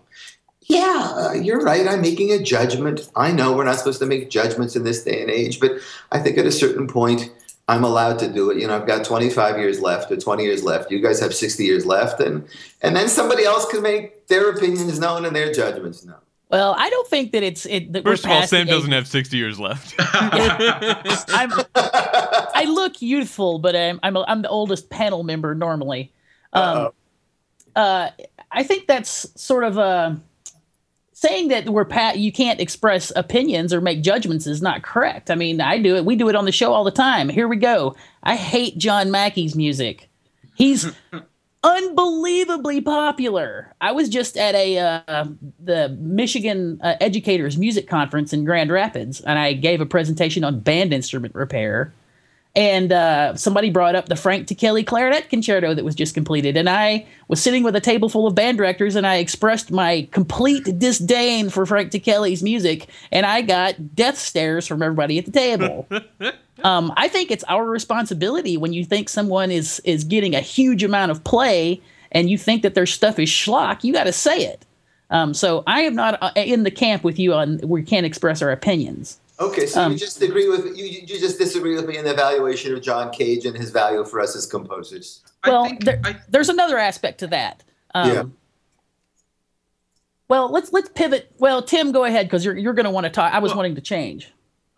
[SPEAKER 4] Yeah, you're right. I'm making a judgment. I know we're not supposed to make judgments in this day and age, but I think at a certain point, I'm allowed to do it. I've got 25 years left or 20 years left. You guys have 60 years left. And then somebody else can make their opinions known and their judgments known.
[SPEAKER 2] Well, I don't think that
[SPEAKER 1] First of all, Sam doesn't have 60 years left.
[SPEAKER 2] I look youthful, but I'm the oldest panel member normally. I think that's sort of saying that you can't express opinions or make judgments is not correct. I mean, I do it. We do it on the show all the time. Here we go. I hate John Mackey's music. He's unbelievably popular. I was just at the Michigan Educators Music Conference in Grand Rapids, and I gave a presentation on band instrument repair. And somebody brought up the Frank Ticheli clarinet concerto that was just completed. And I was sitting with a table full of band directors, and I expressed my complete disdain for Frank Ticheli's music. And I got death stares from everybody at the table. I think it's our responsibility when you think someone is getting a huge amount of play and you think that their stuff is schlock, you got to say it. So I am not in the camp with you on we can't express our opinions.
[SPEAKER 4] Okay, so you just disagree with me in the evaluation of John Cage and his value for us as composers.
[SPEAKER 2] Well, there's another aspect to that.
[SPEAKER 4] Yeah.
[SPEAKER 2] Well, let's pivot. Well, Tim, go ahead because you're going to want to talk. I was wanting to change.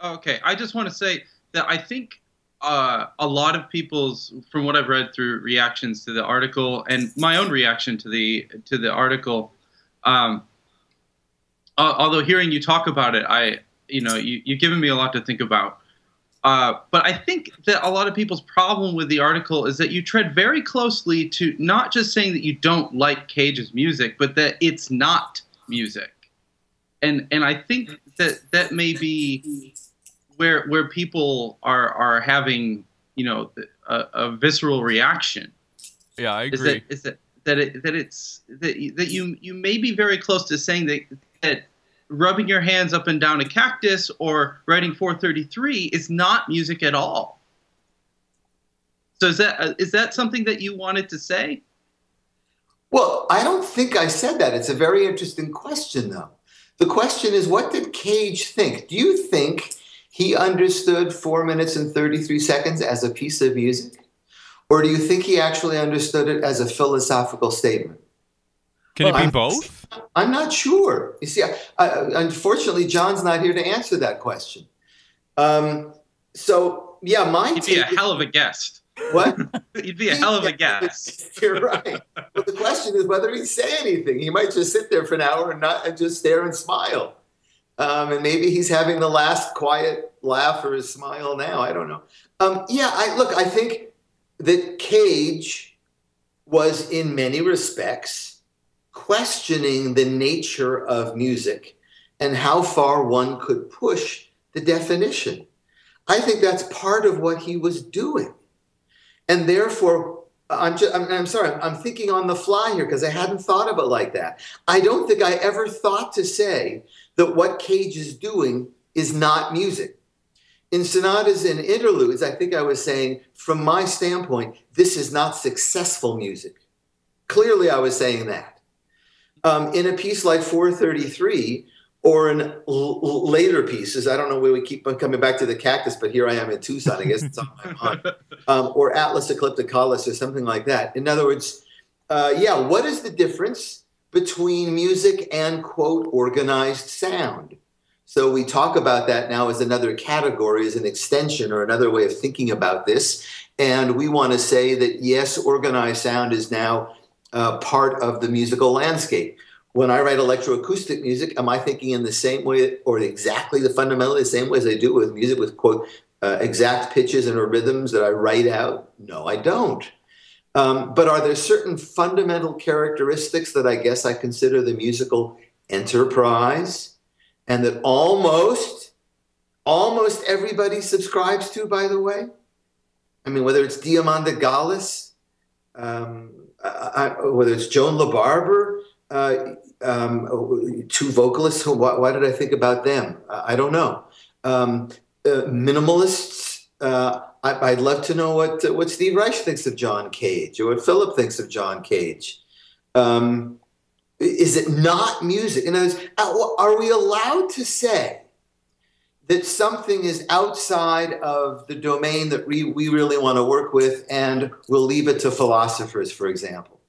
[SPEAKER 3] Okay, I just want to say that I think a lot of people's, from what I've read through reactions to the article and my own reaction to the article, although hearing you talk about it, you've given me a lot to think about. But I think that a lot of people's problem with the article is that you tread very closely to not just saying that you don't like Cage's music, but that it's not music. And I think that may be where people are having, a visceral reaction.
[SPEAKER 1] Yeah, I agree.
[SPEAKER 3] That you may be very close to saying that rubbing your hands up and down a cactus or writing 433 is not music at all. So is that something that you wanted to say?
[SPEAKER 4] Well, I don't think I said that. It's a very interesting question, though. The question is, what did Cage think? Do you think he understood 4 minutes and 33 seconds as a piece of music? Or do you think he actually understood it as a philosophical statement?
[SPEAKER 1] Can it be both?
[SPEAKER 4] I'm not sure. You see, unfortunately, John's not here to answer that question. So yeah,
[SPEAKER 3] He'd be a hell of a guest.
[SPEAKER 4] What?
[SPEAKER 3] He'd be a hell of a guest.
[SPEAKER 4] You're right. But the question is whether he'd say anything. He might just sit there for an hour and just stare and smile. And maybe he's having the last quiet laugh or his smile now. I don't know. I think that Cage was in many respects questioning the nature of music and how far one could push the definition. I think that's part of what he was doing. And therefore, I'm sorry, I'm thinking on the fly here because I hadn't thought of it like that. I don't think I ever thought to say that what Cage is doing is not music. In sonatas and interludes, I think I was saying, from my standpoint, this is not successful music. Clearly, I was saying that. In a piece like 433, or in later pieces, I don't know where we keep on coming back to the cactus, but here I am in Tucson, I guess it's on my mind, or Atlas Eclipticalis or something like that. In other words, what is the difference between music and, quote, organized sound? So we talk about that now as another category, as an extension or another way of thinking about this. And we want to say that, yes, organized sound is now part of the musical landscape. When I write electroacoustic music, am I thinking in the same way or exactly the fundamentally the same way as I do with music with, quote, exact pitches and rhythms that I write out? No, I don't. But are there certain fundamental characteristics that I guess I consider the musical enterprise and that almost everybody subscribes to, by the way? I mean, whether it's Diamanda Gallis, whether it's Joan LaBarber, two vocalists. Why did I think about them? I don't know. Minimalists. I'd love to know what Steve Reich thinks of John Cage or what Philip thinks of John Cage. Is it not music? In other words, are we allowed to say that something is outside of the domain that we really want to work with, and we'll leave it to philosophers, for example?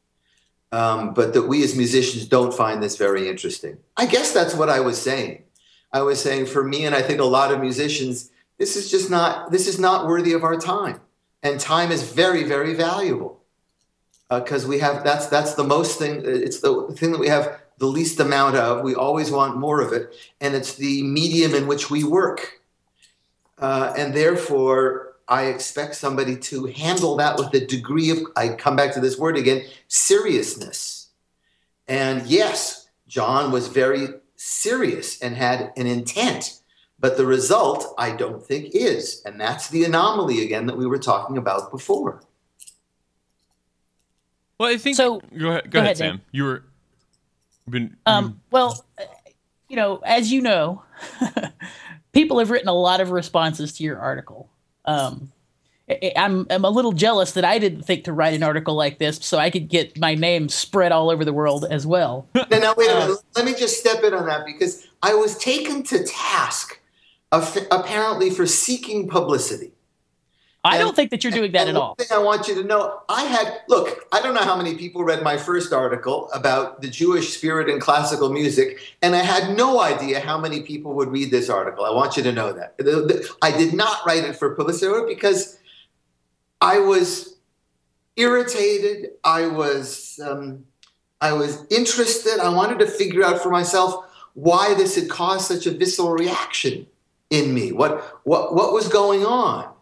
[SPEAKER 4] But that we as musicians don't find this very interesting. I guess that's what I was saying. I was saying for me, and I think a lot of musicians, this is not worthy of our time. And time is very, very valuable because that's the most thing. It's the thing that we have the least amount of. We always want more of it. And it's the medium in which we work. And therefore, I expect somebody to handle that with a degree of, I come back to this word again, seriousness. And yes, John was very serious and had an intent, but the result, I don't think is. And that's the anomaly again that we were talking about before.
[SPEAKER 1] Well, I think,
[SPEAKER 2] so.
[SPEAKER 1] Go ahead, Sam. You were,
[SPEAKER 2] well, as you know, people have written a lot of responses to your article. I'm a little jealous that I didn't think to write an article like this so I could get my name spread all over the world as well.
[SPEAKER 4] Now, wait a minute. Let me just step in on that because I was taken to task apparently for seeking publicity.
[SPEAKER 2] I don't think that you're doing that at all.
[SPEAKER 4] One thing I want you to know, I don't know how many people read my first article about the Jewish spirit in classical music, and I had no idea how many people would read this article. I want you to know that. I did not write it for publicity because I was irritated. I was interested. I wanted to figure out for myself why this had caused such a visceral reaction in me. What was going on?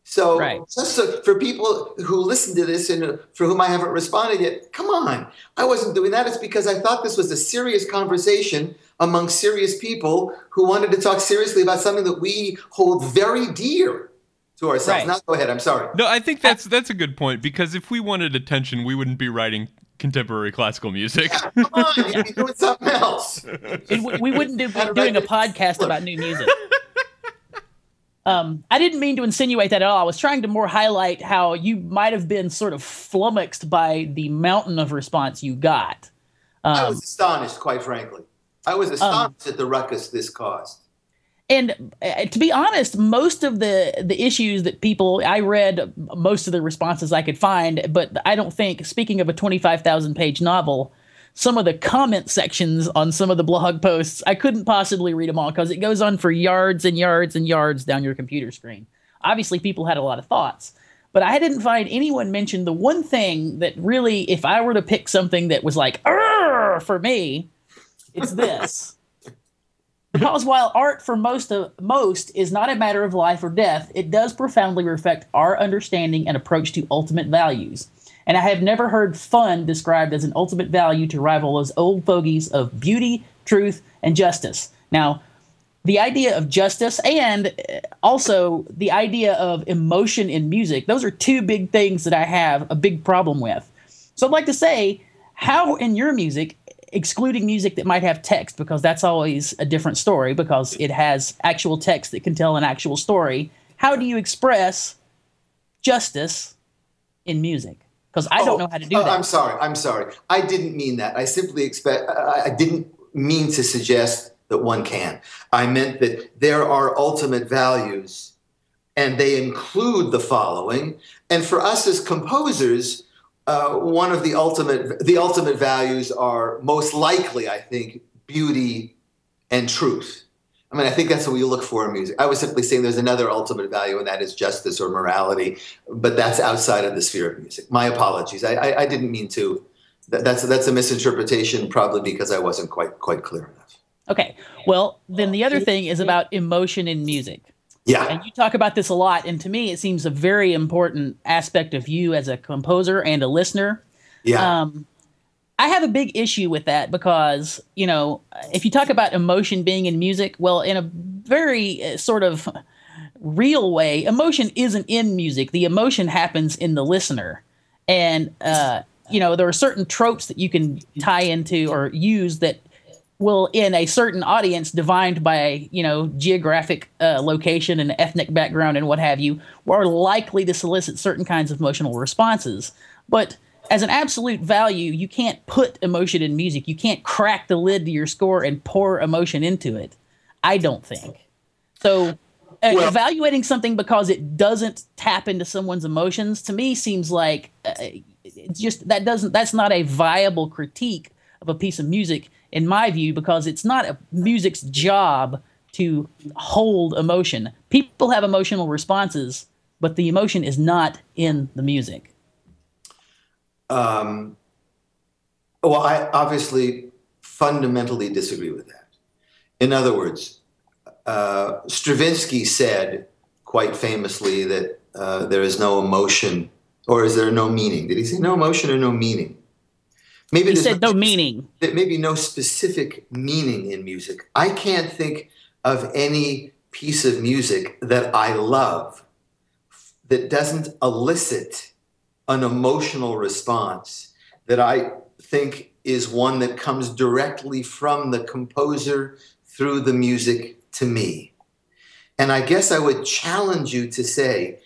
[SPEAKER 4] So,
[SPEAKER 2] right.
[SPEAKER 4] Just for people who listen to this and for whom I haven't responded yet, come on. I wasn't doing that. It's because I thought this was a serious conversation among serious people who wanted to talk seriously about something that we hold very dear to ourselves.
[SPEAKER 2] Right.
[SPEAKER 4] Now, go ahead. I'm sorry.
[SPEAKER 1] No, I think that's a good point because if we wanted attention, we wouldn't be writing contemporary classical music.
[SPEAKER 4] Yeah, come on, you'd be doing something else.
[SPEAKER 2] We wouldn't be doing a podcast about new music. I didn't mean to insinuate that at all. I was trying to more highlight how you might have been sort of flummoxed by the mountain of response you got.
[SPEAKER 4] I was astonished, quite frankly. I was astonished at the ruckus this caused.
[SPEAKER 2] And to be honest, most of the issues that I read most of the responses I could find, but I don't think, speaking of a 25,000-page novel, some of the comment sections on some of the blog posts, I couldn't possibly read them all because it goes on for yards and yards and yards down your computer screen. obviously people had a lot of thoughts, but I didn't find anyone mention the one thing that really, if I were to pick something that was like, "Arr!" for me, it's this. Because while art for most is not a matter of life or death, it does profoundly reflect our understanding and approach to ultimate values. And I have never heard fun described as an ultimate value to rival those old fogies of beauty, truth, and justice. Now, the idea of justice and also the idea of emotion in music, those are two big things that I have a big problem with. So I'd like to say, how in your music, excluding music that might have text, because that's always a different story because it has actual text that can tell an actual story, how do you express justice in music? Because I don't know how to do that.
[SPEAKER 4] I'm sorry. I didn't mean that. I simply I didn't mean to suggest that one can. I meant that there are ultimate values, and they include the following. And for us as composers, one of the ultimate values are most likely, I think, beauty and truth. I mean, I think that's what we look for in music. I was simply saying there's another ultimate value, and that is justice or morality, but that's outside of the sphere of music. My apologies. I didn't mean to. That's a misinterpretation, probably because I wasn't quite clear enough.
[SPEAKER 2] Okay. Well, then the other thing is about emotion in music.
[SPEAKER 4] Yeah.
[SPEAKER 2] And you talk about this a lot, and to me it seems a very important aspect of you as a composer and a listener.
[SPEAKER 4] Yeah.
[SPEAKER 2] I have a big issue with that because, if you talk about emotion being in music, well, in a very sort of real way, emotion isn't in music. The emotion happens in the listener. And, there are certain tropes that you can tie into or use that will, in a certain audience defined by, geographic location and ethnic background and what have you, are likely to solicit certain kinds of emotional responses. But as an absolute value, you can't put emotion in music. You can't crack the lid to your score and pour emotion into it, I don't think. So evaluating something because it doesn't tap into someone's emotions, to me, seems like that's not a viable critique of a piece of music, in my view, because it's not a music's job to hold emotion. People have emotional responses, but the emotion is not in the music.
[SPEAKER 4] Well, I obviously fundamentally disagree with that. In other words, Stravinsky said quite famously that there is no emotion, or is there no meaning? Did he say no emotion or no meaning? Maybe
[SPEAKER 2] he said no meaning.
[SPEAKER 4] Maybe no specific meaning in music. I can't think of any piece of music that I love that doesn't elicit an emotional response that I think is one that comes directly from the composer through the music to me. And I guess I would challenge you to say,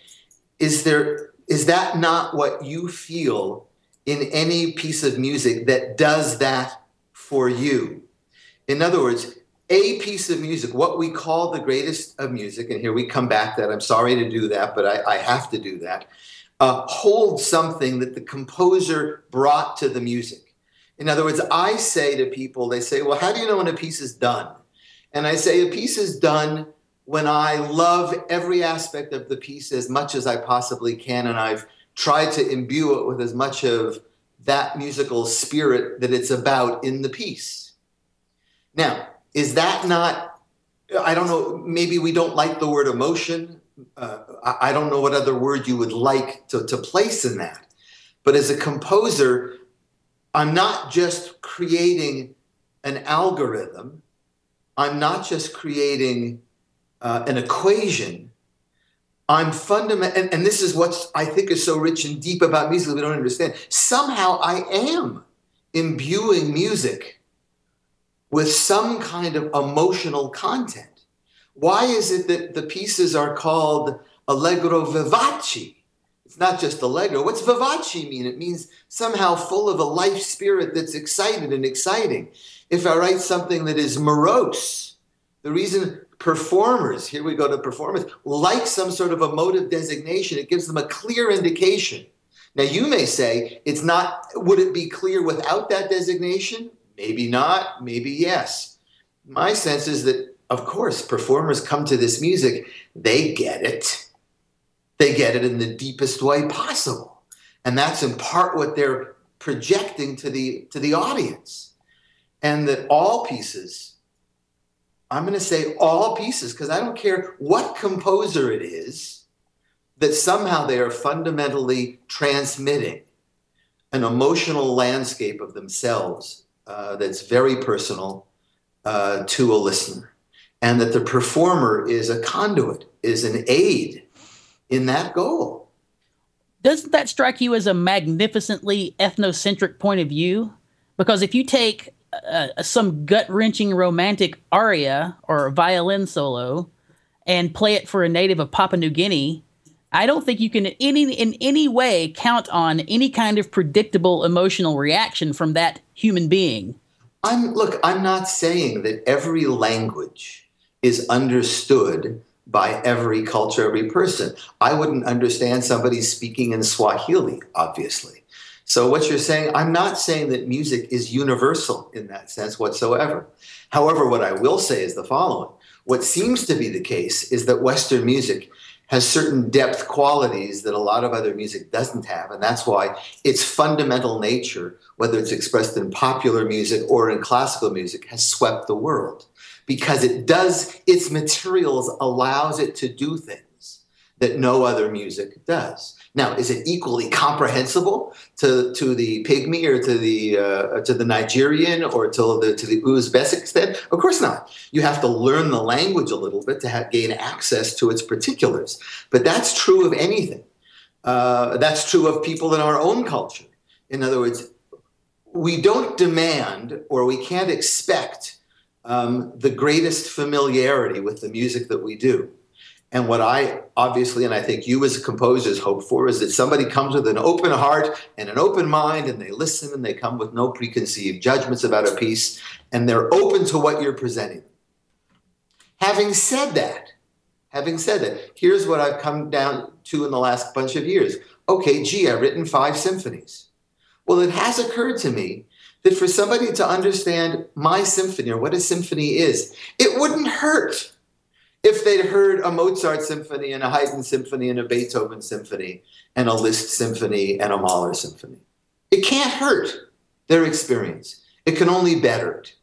[SPEAKER 4] is that not what you feel in any piece of music that does that for you? In other words, a piece of music, what we call the greatest of music, and here we come back that I'm sorry to do that, but I have to do that, holds something that the composer brought to the music. In other words, I say to people, they say, well, how do you know when a piece is done? And I say a piece is done when I love every aspect of the piece as much as I possibly can, and I've tried to imbue it with as much of that musical spirit that it's about in the piece. Now, is that not, I don't know, maybe we don't like the word emotion. I don't know what other word you would like to place in that. But as a composer, I'm not just creating an algorithm. I'm not just creating an equation. I'm fundamental, and this is what I think is so rich and deep about music that we don't understand. Somehow I am imbuing music with some kind of emotional content. Why is it that the pieces are called allegro vivace? It's not just allegro. What's vivace mean? It means somehow full of a life spirit that's excited and exciting. If I write something that is morose, the reason performers, here we go to performers, like some sort of emotive designation, it gives them a clear indication. Now you may say, it's not, would it be clear without that designation? Maybe not, maybe yes. My sense is that, of course, performers come to this music, they get it. They get it in the deepest way possible. And that's in part what they're projecting to the audience. And that all pieces, I'm going to say all pieces, because I don't care what composer it is, that somehow they are fundamentally transmitting an emotional landscape of themselves that's very personal to a listener. And that the performer is a conduit, is an aid in that goal.
[SPEAKER 2] Doesn't that strike you as a magnificently ethnocentric point of view? Because if you take some gut-wrenching romantic aria or a violin solo and play it for a native of Papua New Guinea, I don't think you can in any way count on any kind of predictable emotional reaction from that human being.
[SPEAKER 4] I'm not saying that every language is understood by every culture, every person. I wouldn't understand somebody speaking in Swahili, obviously. So what you're saying, I'm not saying that music is universal in that sense whatsoever. However, what I will say is the following. What seems to be the case is that Western music has certain depth qualities that a lot of other music doesn't have. And that's why its fundamental nature, whether it's expressed in popular music or in classical music, has swept the world. Because its materials allows it to do things that no other music does. Now, is it equally comprehensible to the Pygmy or to the Nigerian or to the Uzbekistan? Of course not. You have to learn the language a little bit to gain access to its particulars. But that's true of anything. That's true of people in our own culture. In other words, we don't demand or we can't expect the greatest familiarity with the music that we do. And what I obviously, and I think you as composers hope for, is that somebody comes with an open heart and an open mind, and they listen and they come with no preconceived judgments about a piece, and they're open to what you're presenting. Having said that, here's what I've come down to in the last bunch of years. Okay, I've written 5 symphonies. Well, it has occurred to me that for somebody to understand my symphony or what a symphony is, it wouldn't hurt if they'd heard a Mozart symphony and a Haydn symphony and a Beethoven symphony and a Liszt symphony and a Mahler symphony. It can't hurt their experience. It can only better it.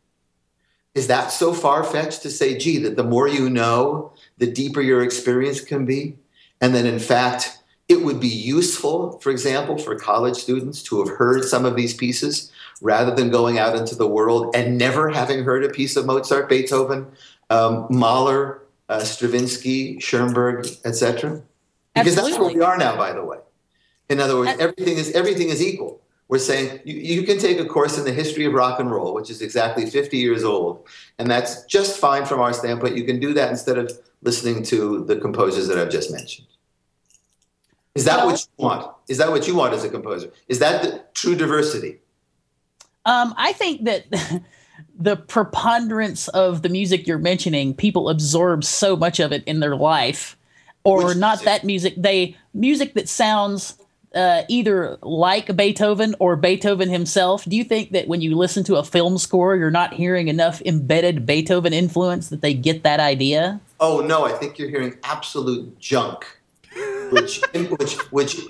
[SPEAKER 4] Is that so far-fetched to say, that the more you know, the deeper your experience can be? And that, in fact, it would be useful, for example, for college students to have heard some of these pieces rather than going out into the world and never having heard a piece of Mozart, Beethoven, Mahler, Stravinsky, Schoenberg, etc. Because that's where we are now, by the way. In other words, everything is equal. We're saying you can take a course in the history of rock and roll, which is exactly 50 years old, and that's just fine from our standpoint. You can do that instead of listening to the composers that I've just mentioned. Is that what you want? Is that what you want as a composer? Is that the true diversity?
[SPEAKER 2] I think that the preponderance of the music you're mentioning, people absorb so much of it in their life, or music that sounds either like Beethoven or Beethoven himself. Do you think that when you listen to a film score, you're not hearing enough embedded Beethoven influence that they get that idea?
[SPEAKER 4] Oh, no, I think you're hearing absolute junk, which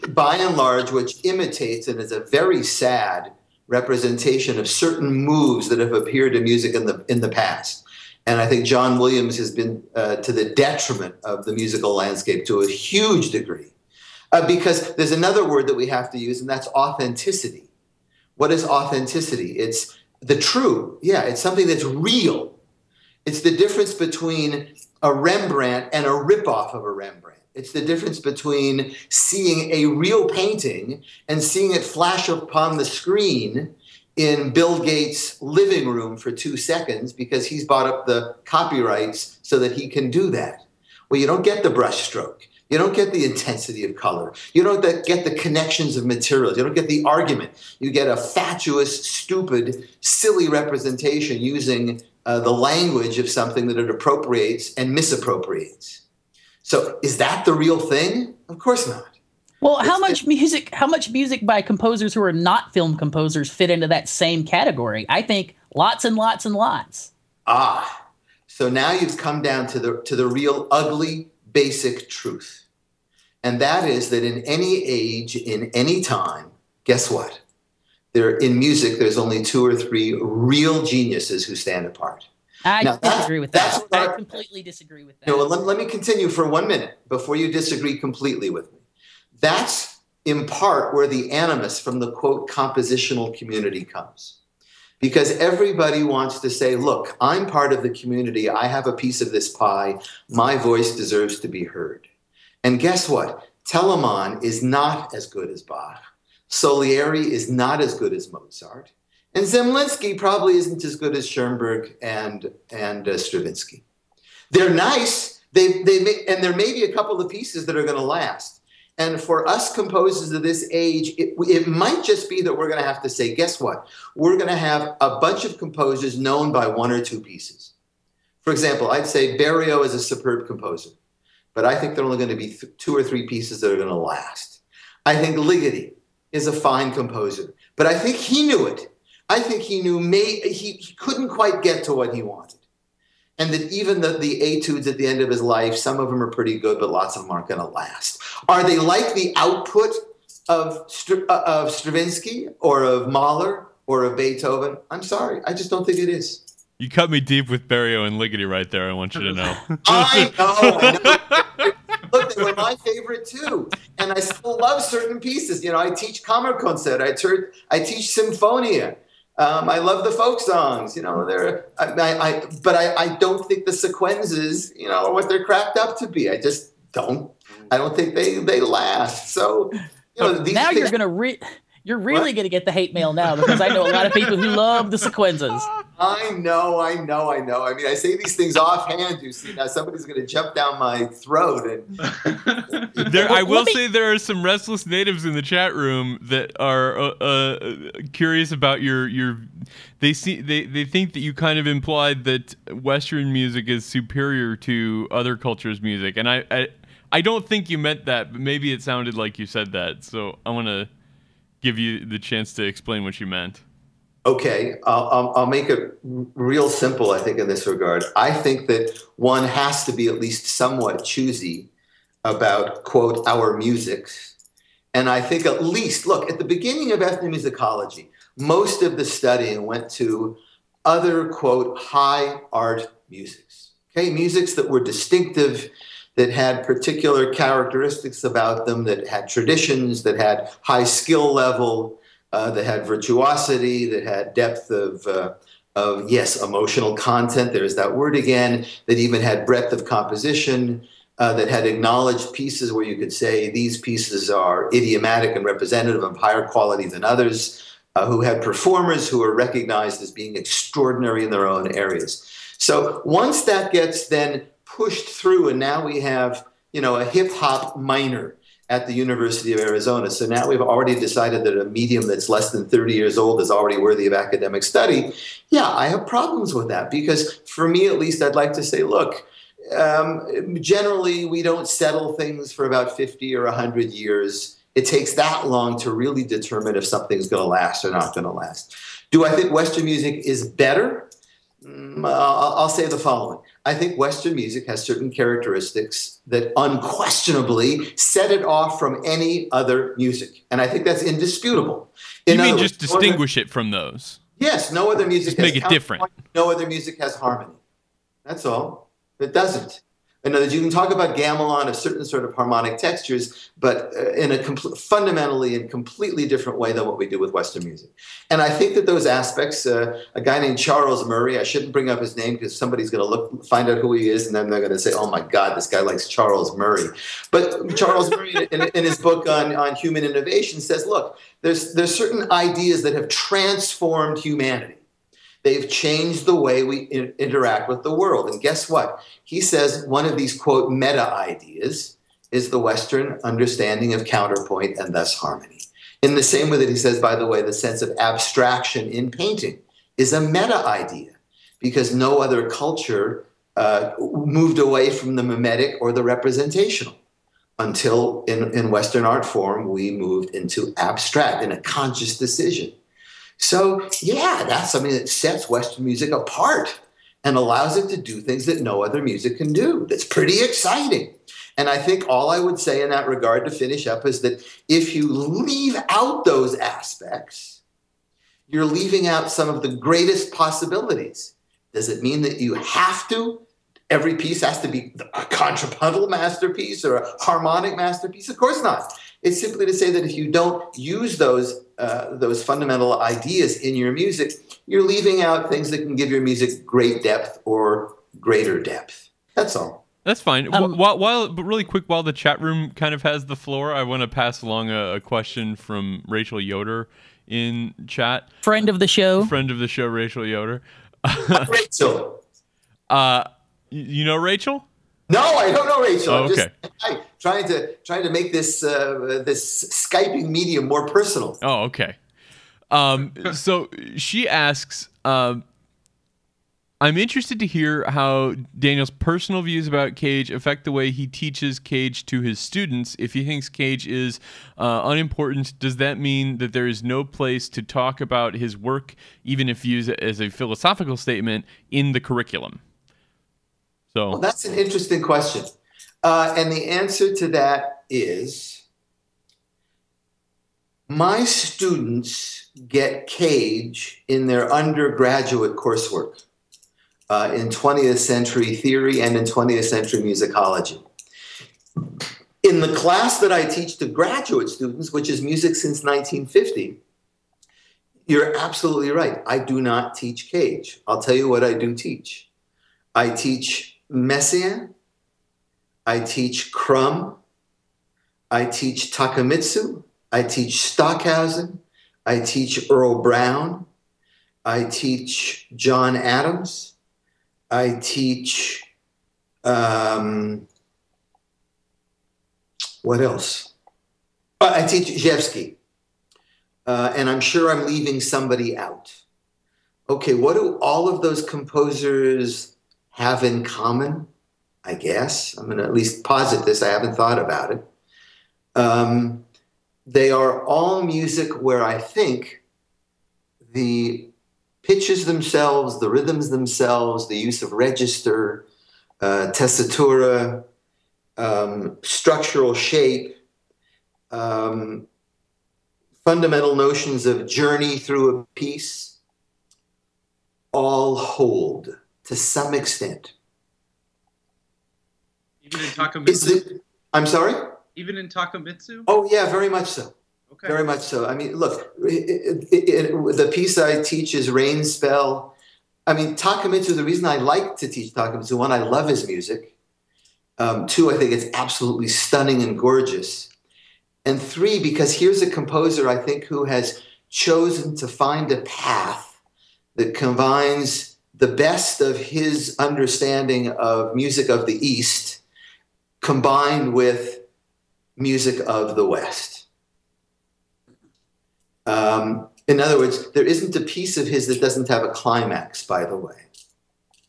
[SPEAKER 4] by and large, which imitates and is a very sad representation of certain moves that have appeared in music in the past. And I think John Williams has been to the detriment of the musical landscape to a huge degree. Because there's another word that we have to use, and that's authenticity. What is authenticity? It's the true. Yeah, it's something that's real. It's the difference between a Rembrandt and a ripoff of a Rembrandt. It's the difference between seeing a real painting and seeing it flash upon the screen in Bill Gates' living room for 2 seconds because he's bought up the copyrights so that he can do that. Well, you don't get the brush stroke. You don't get the intensity of color. You don't get the connections of materials. You don't get the argument. You get a fatuous, stupid, silly representation using the language of something that it appropriates and misappropriates. So is that the real thing? Of course not.
[SPEAKER 2] Well, how much music by composers who are not film composers fit into that same category? I think lots and lots and lots. So
[SPEAKER 4] now you've come down to the real ugly, basic truth. And that is that in any age, in any time, guess what? In music, there's only 2 or 3 real geniuses who stand apart.
[SPEAKER 2] I disagree with that. I completely disagree with that.
[SPEAKER 4] Let me continue for 1 minute before you disagree completely with me. That's in part where the animus from the, quote, compositional community comes. Because everybody wants to say, look, I'm part of the community. I have a piece of this pie. My voice deserves to be heard. And guess what? Telemann is not as good as Bach. Salieri is not as good as Mozart. And Zemlinsky probably isn't as good as Schoenberg and Stravinsky. They're nice, and there may be a couple of pieces that are going to last. And for us composers of this age, it might just be that we're going to have to say, guess what? We're going to have a bunch of composers known by 1 or 2 pieces. For example, I'd say Berio is a superb composer, but I think there are only going to be 2 or 3 pieces that are going to last. I think Ligeti is a fine composer, but I think he knew it. I think he knew he couldn't quite get to what he wanted. And that even the etudes at the end of his life, some of them are pretty good, but lots of them aren't going to last. Are they like the output of Stravinsky or of Mahler or of Beethoven? I'm sorry. I just don't think it is.
[SPEAKER 1] You cut me deep with Berio and Ligeti right there, I want you to know.
[SPEAKER 4] I know. Look, they were my favorite too. And I still love certain pieces. I teach Kammerkonzert. I teach Symphonia. I love the folk songs, but I don't think the sequenzas, are what they're cracked up to be. I just don't. I don't think they last. So, these
[SPEAKER 2] now
[SPEAKER 4] things,
[SPEAKER 2] you're really going to get the hate mail now, because I know a lot of people who love the sequenzas.
[SPEAKER 4] I know. I mean, I say these things offhand. You see, now somebody's going to jump down my throat. And
[SPEAKER 1] I will say there are some restless natives in the chat room that are curious about your. They think that you kind of implied that Western music is superior to other cultures' music, and I don't think you meant that, but maybe it sounded like you said that. So I want to give you the chance to explain what you meant.
[SPEAKER 4] Okay, I'll make it real simple, I think, in this regard. I think that one has to be at least somewhat choosy about, quote, our music. And I think at least, look, at the beginning of ethnomusicology, most of the studying went to other, quote, high art musics. Okay, musics that were distinctive, that had particular characteristics about them, that had traditions, that had high skill level, that had virtuosity, that had depth of emotional content. There's that word again. That even had breadth of composition. That had acknowledged pieces where you could say these pieces are idiomatic and representative of higher quality than others. Who had performers who were recognized as being extraordinary in their own areas. So once that gets then pushed through, and now we have a hip hop minor at the University of Arizona. So now we've already decided that a medium that's less than 30 years old is already worthy of academic study. Yeah, I have problems with that, because for me, at least, I'd like to say, look, generally we don't settle things for about 50 or 100 years. It takes that long to really determine if something's going to last or not going to last. Do I think Western music is better? I'll say the following. I think Western music has certain characteristics that unquestionably set it off from any other music. And I think that's indisputable.
[SPEAKER 1] You mean just distinguish it from those?
[SPEAKER 4] Yes, no other music has
[SPEAKER 1] make it different.
[SPEAKER 4] No other music has harmony. That's all. It doesn't. In other words, you can talk about gamelan of certain sort of harmonic textures, but in a fundamentally and completely different way than what we do with Western music. And I think that those aspects, a guy named Charles Murray, I shouldn't bring up his name because somebody's going to find out who he is, and then they're going to say, oh my God, this guy likes Charles Murray. But Charles Murray, in his book on human innovation, says, look, there's certain ideas that have transformed humanity. They've changed the way we interact with the world. And guess what? He says one of these, quote, meta ideas is the Western understanding of counterpoint and thus harmony. In the same way that he says, by the way, the sense of abstraction in painting is a meta idea, because no other culture moved away from the mimetic or the representational until in Western art form we moved into abstract in a conscious decision. So, yeah, that's something that sets Western music apart. and allows it to do things that no other music can do. That's pretty exciting. And I think all I would say in that regard to finish up is that if you leave out those aspects, you're leaving out some of the greatest possibilities. Does it mean that you have to? Every piece has to be a contrapuntal masterpiece or a harmonic masterpiece? Of course not. It's simply to say that if you don't use those fundamental ideas in your music, you're leaving out things that can give your music great depth or greater depth. That's all.
[SPEAKER 1] That's fine. But really quick, while the chat room kind of has the floor, I want to pass along a question from Rachel Yoder in chat.
[SPEAKER 2] Friend of the show,
[SPEAKER 1] Rachel Yoder.
[SPEAKER 4] Rachel.
[SPEAKER 1] You know Rachel?
[SPEAKER 4] No, I don't know Rachel.
[SPEAKER 1] Oh, okay.
[SPEAKER 4] I'm just trying to make this this Skyping medium more personal.
[SPEAKER 1] Oh, okay. So she asks, I'm interested to hear how Daniel's personal views about Cage affect the way he teaches Cage to his students. If he thinks Cage is unimportant, does that mean that there is no place to talk about his work, even if used as a philosophical statement, in the curriculum? So
[SPEAKER 4] well, that's an interesting question. And the answer to that is my students get Cage in their undergraduate coursework. In 20th century theory and in 20th century musicology. In the class that I teach to graduate students, which is music since 1950, you're absolutely right. I do not teach Cage. I'll tell you what I do teach. I teach Messiaen. I teach Crumb. I teach Takemitsu. I teach Stockhausen. I teach Earl Brown. I teach John Adams. I teach, what else? I teach Rzewski. And I'm sure I'm leaving somebody out. Okay, what do all of those composers have in common? I guess. I'm going to at least posit this. I haven't thought about it. They are all music where I think the pitches themselves, the rhythms themselves, the use of register, tessitura, structural shape, fundamental notions of journey through a piece, all hold to some extent.
[SPEAKER 3] Even in Takemitsu?
[SPEAKER 4] I'm sorry?
[SPEAKER 3] Even in Takemitsu?
[SPEAKER 4] Oh, yeah, very much so. Okay. Very much so. I mean, look, the piece I teach is Rain Spell. I mean, Takemitsu, the reason I like to teach Takemitsu, one, I love his music. Two, I think it's absolutely stunning and gorgeous. And three, because here's a composer, I think, who has chosen to find a path that combines the best of his understanding of music of the East combined with music of the West. In other words, there isn't a piece of his that doesn't have a climax, by the way,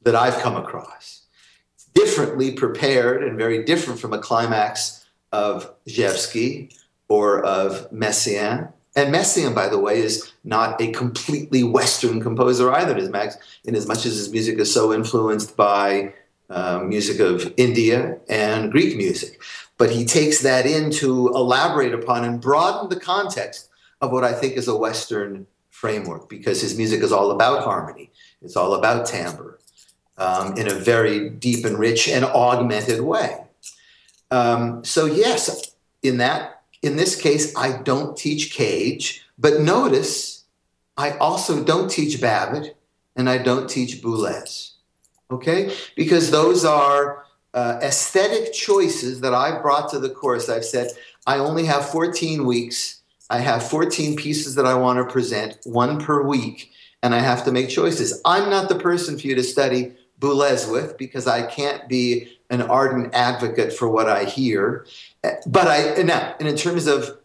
[SPEAKER 4] that I've come across. It's differently prepared and very different from a climax of Rzewski or of Messiaen. And Messiaen, by the way, is not a completely Western composer either, in as much as his music is so influenced by music of India and Greek music. But he takes that in to elaborate upon and broaden the context of what I think is a Western framework, because his music is all about harmony. It's all about timbre in a very deep and rich and augmented way. So yes, in this case, I don't teach Cage, but notice I also don't teach Babbitt and I don't teach Boulez, okay? Because those are aesthetic choices that I've brought to the course. I've said, I only have 14 weeks. I have 14 pieces that I want to present, one per week, and I have to make choices. I'm not the person for you to study Boulez with, because I can't be an ardent advocate for what I hear. But now, and in terms of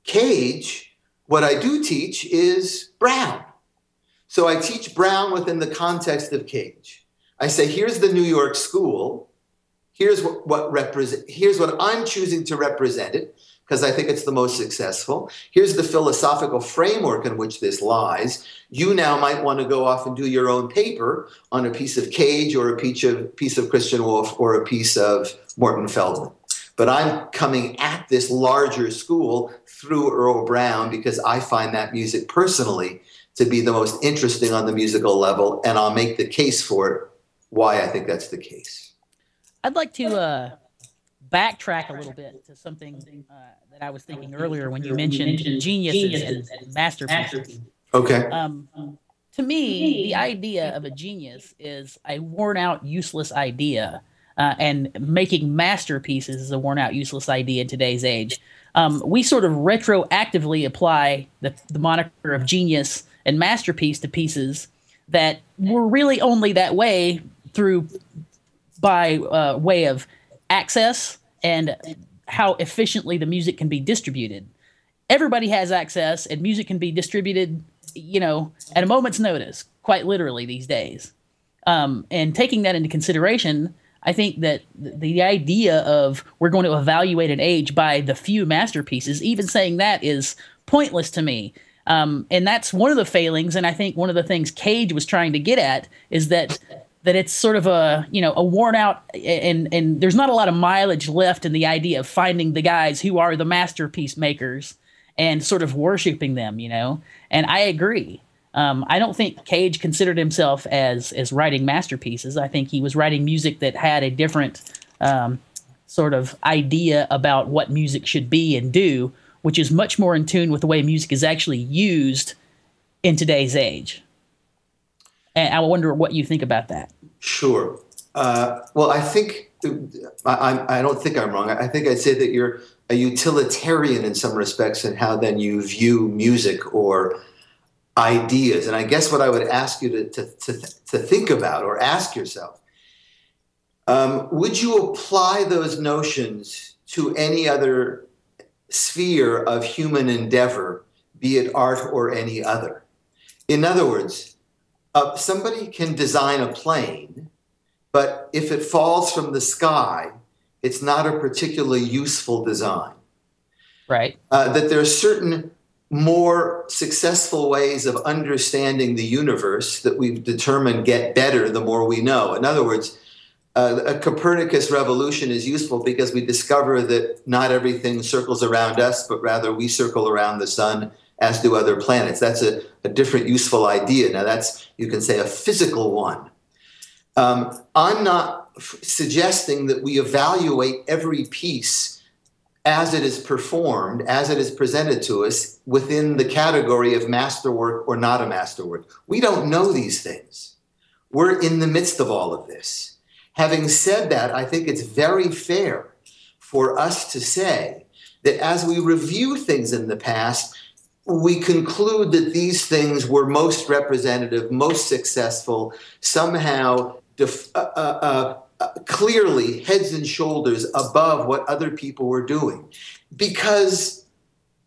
[SPEAKER 4] Cage, what I do teach is Brown. So I teach Brown within the context of Cage. I say, here's the New York school. Here's what I'm choosing to represent it. because I think it's the most successful. Here's the philosophical framework in which this lies. You now might want to go off and do your own paper on a piece of Cage or a piece of Christian Wolff or a piece of Morton Feldman. But I'm coming at this larger school through Earl Brown because I find that music personally to be the most interesting on the musical level, and I'll make the case for it, why I think that's the case.
[SPEAKER 2] I'd like to backtrack a little bit to something that I was thinking earlier when you mentioned geniuses and masterpieces.
[SPEAKER 4] Okay.
[SPEAKER 2] To me, the idea of a genius is a worn-out, useless idea, and making masterpieces is a worn-out, useless idea in today's age. We sort of retroactively apply the moniker of genius and masterpiece to pieces that were really only that way by way of access and how efficiently the music can be distributed. Everybody has access, and music can be distributed, at a moment's notice, quite literally these days. And taking that into consideration, I think that the idea of we're going to evaluate an age by the few masterpieces, even saying that is pointless to me. And that's one of the failings, and I think one of the things Cage was trying to get at is that it's sort of a worn out, and there's not a lot of mileage left in the idea of finding the guys who are the masterpiece makers and sort of worshiping them, And I agree. I don't think Cage considered himself as writing masterpieces. I think he was writing music that had a different sort of idea about what music should be and do, which is much more in tune with the way music is actually used in today's age. And I wonder what you think about that.
[SPEAKER 4] Sure. Well, I think I don't think I'm wrong. I think I'd say that you're a utilitarian in some respects in how then you view music or ideas. And I guess what I would ask you to think about or ask yourself, would you apply those notions to any other sphere of human endeavor, be it art or any other? In other words, somebody can design a plane, but if it falls from the sky, it's not a particularly useful design.
[SPEAKER 2] Right.
[SPEAKER 4] That there are certain more successful ways of understanding the universe that we've determined get better the more we know. In other words, a Copernicus revolution is useful because we discover that not everything circles around us, but rather we circle around the sun, as do other planets. That's a different useful idea. Now that's, you can say, a physical one. I'm not suggesting that we evaluate every piece as it is performed, as it is presented to us within the category of masterwork or not a masterwork. We don't know these things. We're in the midst of all of this. Having said that, I think it's very fair for us to say that as we review things in the past, we conclude that these things were most representative, most successful, somehow clearly heads and shoulders above what other people were doing. Because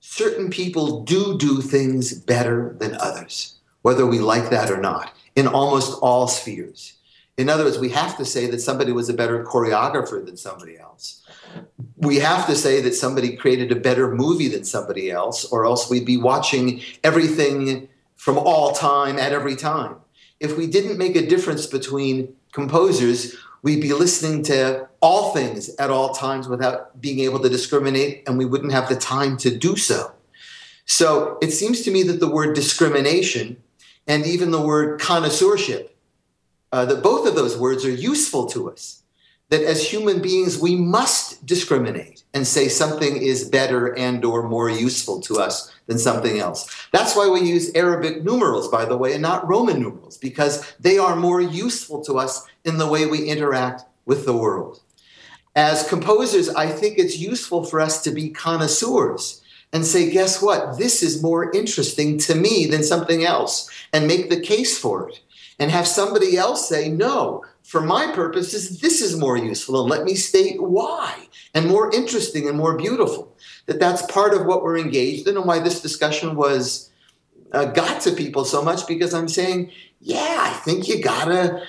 [SPEAKER 4] certain people do things better than others, whether we like that or not, in almost all spheres. In other words, we have to say that somebody was a better choreographer than somebody else. We have to say that somebody created a better movie than somebody else, or else we'd be watching everything from all time at every time. If we didn't make a difference between composers, we'd be listening to all things at all times without being able to discriminate, and we wouldn't have the time to do so. So it seems to me that the word discrimination and even the word connoisseurship, that both of those words are useful to us. That as human beings, we must discriminate and say something is better and or more useful to us than something else. That's why we use Arabic numerals, by the way, and not Roman numerals, because they are more useful to us in the way we interact with the world. As composers, I think it's useful for us to be connoisseurs and say, guess what? This is more interesting to me than something else, and make the case for it. And have somebody else say, no, for my purposes, this is more useful, and let me state why, and more interesting and more beautiful. That's part of what we're engaged in, and why this discussion was got to people so much, because I'm saying, yeah, I think you gotta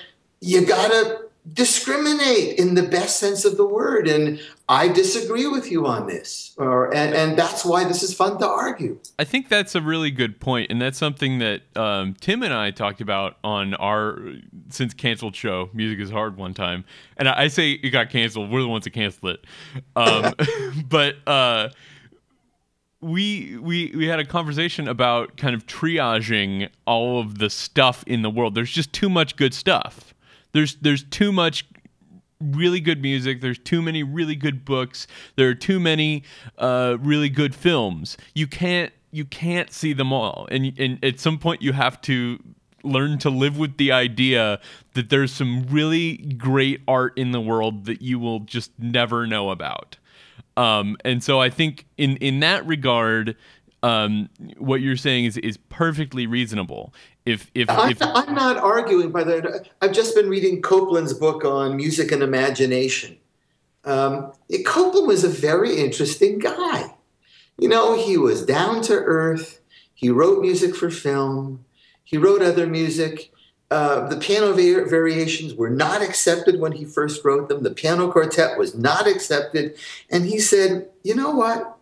[SPEAKER 4] discriminate in the best sense of the word. And I disagree with you on this. And that's why this is fun to argue.
[SPEAKER 1] I think that's a really good point, and that's something that Tim and I talked about on our since canceled show, Music is Hard, one time. And I say it got canceled. We're the ones that canceled it. But we had a conversation about kind of triaging all of the stuff in the world. There's just too much good stuff. There's too much really good music. There's too many really good books. There are too many really good films. You can't see them all. And at some point you have to learn to live with the idea that there's some really great art in the world that you will just never know about. And so I think in that regard, what you're saying is perfectly reasonable. I'm
[SPEAKER 4] not arguing, by the way. I've just been reading Copeland's book on music and imagination. Copeland was a very interesting guy. You know, he was down to earth. He wrote music for film. He wrote other music. The piano variations were not accepted when he first wrote them. The piano quartet was not accepted. And he said, you know what?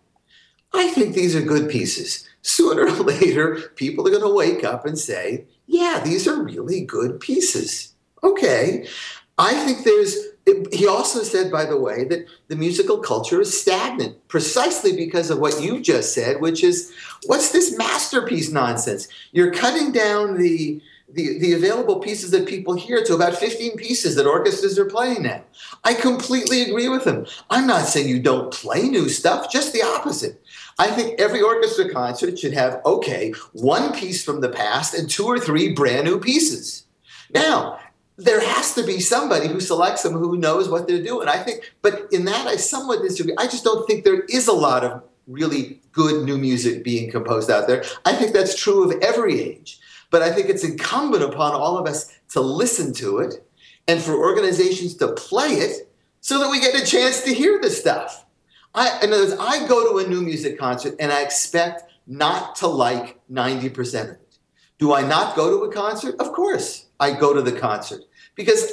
[SPEAKER 4] I think these are good pieces. Sooner or later, people are going to wake up and say, yeah, these are really good pieces. Okay. I think he also said, by the way, that the musical culture is stagnant precisely because of what you just said, which is, what's this masterpiece nonsense? You're cutting down the available pieces that people hear to about 15 pieces that orchestras are playing now. I completely agree with him. I'm not saying you don't play new stuff, just the opposite. I think every orchestra concert should have, okay, one piece from the past and 2 or 3 brand new pieces. Now, there has to be somebody who selects them who knows what they're doing. I think, but in that I somewhat disagree. I just don't think there is a lot of really good new music being composed out there. I think that's true of every age. But I think it's incumbent upon all of us to listen to it and for organizations to play it so that we get a chance to hear the stuff. In other words, I go to a new music concert and I expect not to like 90% of it. Do I not go to a concert? Of course I go to the concert because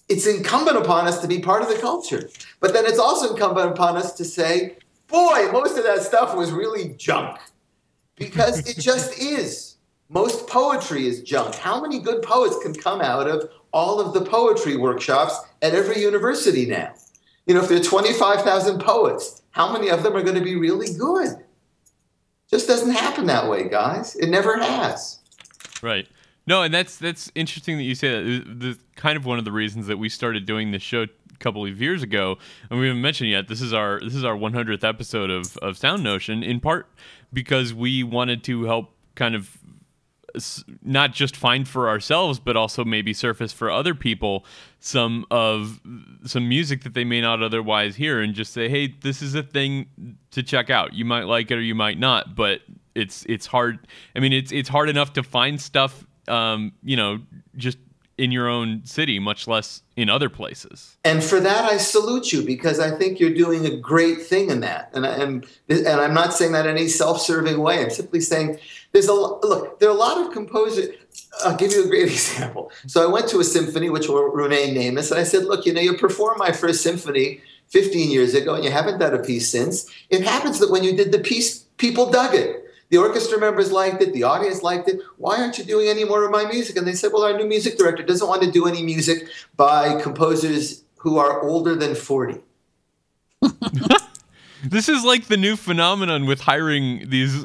[SPEAKER 4] it's incumbent upon us to be part of the culture. But then it's also incumbent upon us to say, boy, most of that stuff was really junk, because it just is. Most poetry is junk. How many good poets can come out of all of the poetry workshops at every university now? You know, if there are 25,000 poets, how many of them are going to be really good? Just doesn't happen that way, guys. It never has. Right.
[SPEAKER 1] No, and that's interesting that you say that. The kind of one of the reasons that we started doing this show a couple of years ago, and we haven't mentioned yet, this is our 100th episode of SoundNotion, in part because we wanted to help kind of not just find for ourselves, but also maybe surface for other people some music that they may not otherwise hear, and just say, hey, this is a thing to check out. You might like it or you might not, but it's hard. I mean, it's hard enough to find stuff, just in your own city, much less in other places.
[SPEAKER 4] And for that, I salute you, because I think you're doing a great thing in that. And I'm not saying that in any self-serving way. I'm simply saying there are a lot of composers. I'll give you a great example. So I went to a symphony, which will remain nameless, and I said, look, you performed my first symphony 15 years ago, and you haven't done a piece since. It happens that when you did the piece, people dug it. The orchestra members liked it. The audience liked it. Why aren't you doing any more of my music? And they said, well, our new music director doesn't want to do any music by composers who are older than 40.
[SPEAKER 1] This is like the new phenomenon with hiring these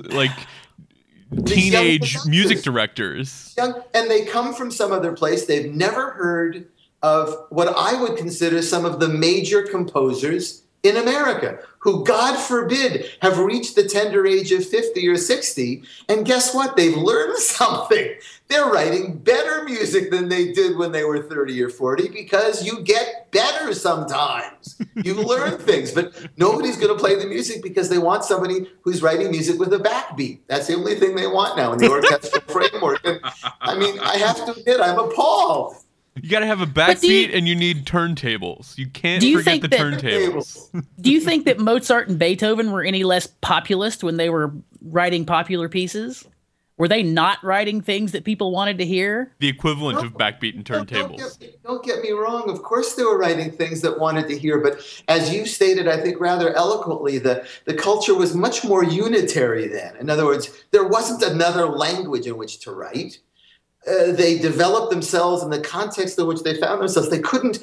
[SPEAKER 1] teenage music directors.
[SPEAKER 4] And they come from some other place. They've never heard of what I would consider some of the major composers in America, who, God forbid, have reached the tender age of 50 or 60. And guess what? They've learned something. They're writing better music than they did when they were 30 or 40, because you get better sometimes. You learn things, but nobody's going to play the music because they want somebody who's writing music with a backbeat. That's the only thing they want now in the orchestral framework. And, I mean, I have to admit, I'm appalled.
[SPEAKER 1] You got to have a backbeat, and you need turntables. You can't forget the turntables.
[SPEAKER 2] Do you think that Mozart and Beethoven were any less populist when they were writing popular pieces? Were they not writing things that people wanted to hear?
[SPEAKER 1] The equivalent of backbeat and turntables.
[SPEAKER 4] Don't get me wrong. Of course they were writing things that wanted to hear. But as you stated, I think rather eloquently, the culture was much more unitary then. In other words, there wasn't another language in which to write. They developed themselves in the context in which they found themselves. They couldn't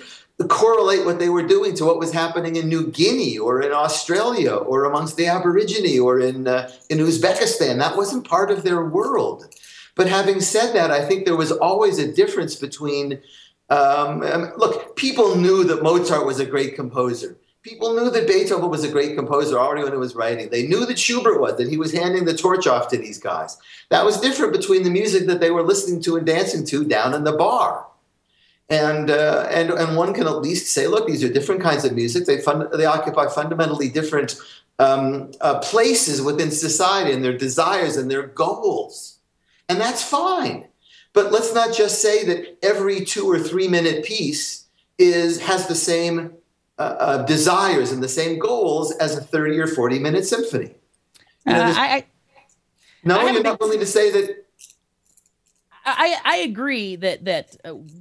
[SPEAKER 4] correlate what they were doing to what was happening in New Guinea or in Australia or amongst the Aborigine or in Uzbekistan. That wasn't part of their world. But having said that, I think there was always a difference between, look, people knew that Mozart was a great composer. People knew that Beethoven was a great composer already when he was writing. They knew that Schubert was, that he was handing the torch off to these guys. That was different between the music that they were listening to and dancing to down in the bar. And one can at least say, look, these are different kinds of music. They occupy fundamentally different places within society and their desires and their goals. And that's fine. But let's not just say that every 2 or 3 minute piece has the same desires and the same goals as a 30 or 40 minute symphony. You're not willing to say that.
[SPEAKER 2] I agree that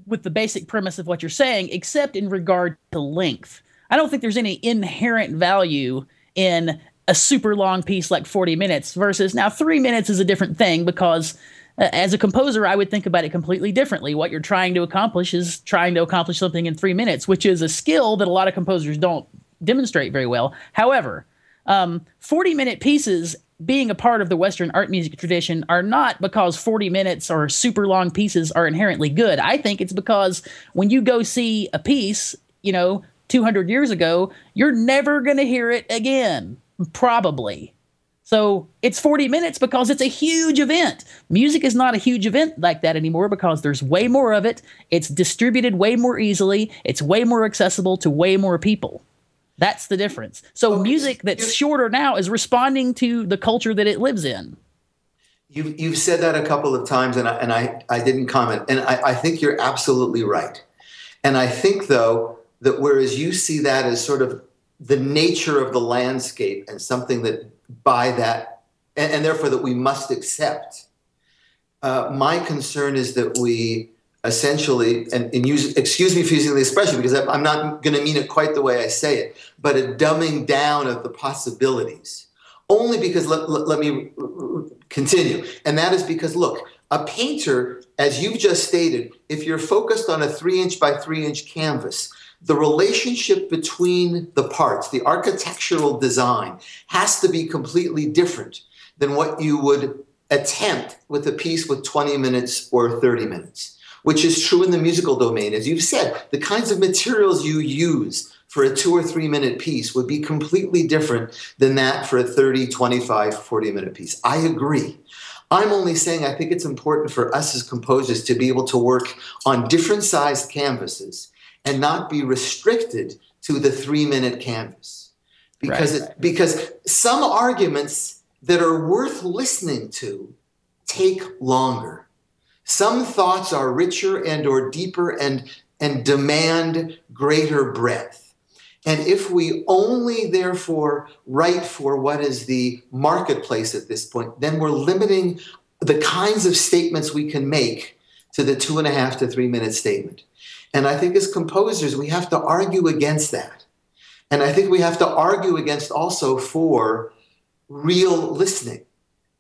[SPEAKER 2] with the basic premise of what you're saying, except in regard to length. I don't think there's any inherent value in a super long piece like 40 minutes versus now 3 minutes is a different thing because as a composer, I would think about it completely differently. What you're trying to accomplish is trying to accomplish something in 3 minutes, which is a skill that a lot of composers don't demonstrate very well. However, 40-minute pieces being a part of the Western art music tradition are not because 40 minutes or super long pieces are inherently good. I think it's because when you go see a piece, 200 years ago, you're never going to hear it again, probably. So it's 40 minutes because it's a huge event. Music is not a huge event like that anymore because there's way more of it. It's distributed way more easily. It's way more accessible to way more people. That's the difference. So music that's shorter now is responding to the culture that it lives in.
[SPEAKER 4] You've said that a couple of times, and I didn't comment. And I think you're absolutely right. And I think, though, that whereas you see that as sort of the nature of the landscape and something that by that, and therefore that we must accept, my concern is that we essentially, excuse me for using the expression because I'm not going to mean it quite the way I say it, but a dumbing down of the possibilities. Only because, let me continue. And that is because, look, a painter, as you've just stated, if you're focused on a 3-inch by 3-inch canvas, the relationship between the parts, the architectural design, has to be completely different than what you would attempt with a piece with 20 minutes or 30 minutes, which is true in the musical domain. As you've said, the kinds of materials you use for a 2 or 3 minute piece would be completely different than that for a 30, 25, 40 minute piece. I agree. I'm only saying I think it's important for us as composers to be able to work on different sized canvases and not be restricted to the 3-minute canvas. Because some arguments that are worth listening to take longer. Some thoughts are richer and or deeper and demand greater breadth. And if we only, therefore, write for what is the marketplace at this point, then we're limiting the kinds of statements we can make to the 2.5 to 3 minute statement. And I think as composers, we have to argue against that. And I think we have to argue against also for real listening.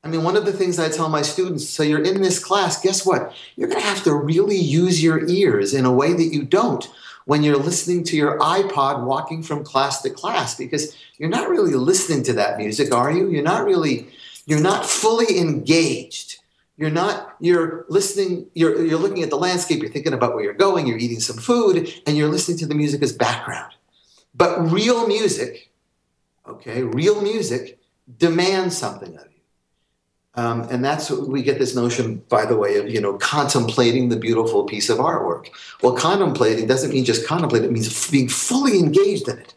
[SPEAKER 4] I mean, one of the things I tell my students, so you're in this class, guess what? You're going to have to really use your ears in a way that you don't when you're listening to your iPod walking from class to class, because you're not really listening to that music, are you? You're not fully engaged. You're listening, you're looking at the landscape, you're thinking about where you're going, you're eating some food, and you're listening to the music as background. But real music demands something of you. And that's what we get this notion, by the way, of, contemplating the beautiful piece of artwork. Well, contemplating doesn't mean just contemplate, it means being fully engaged in it.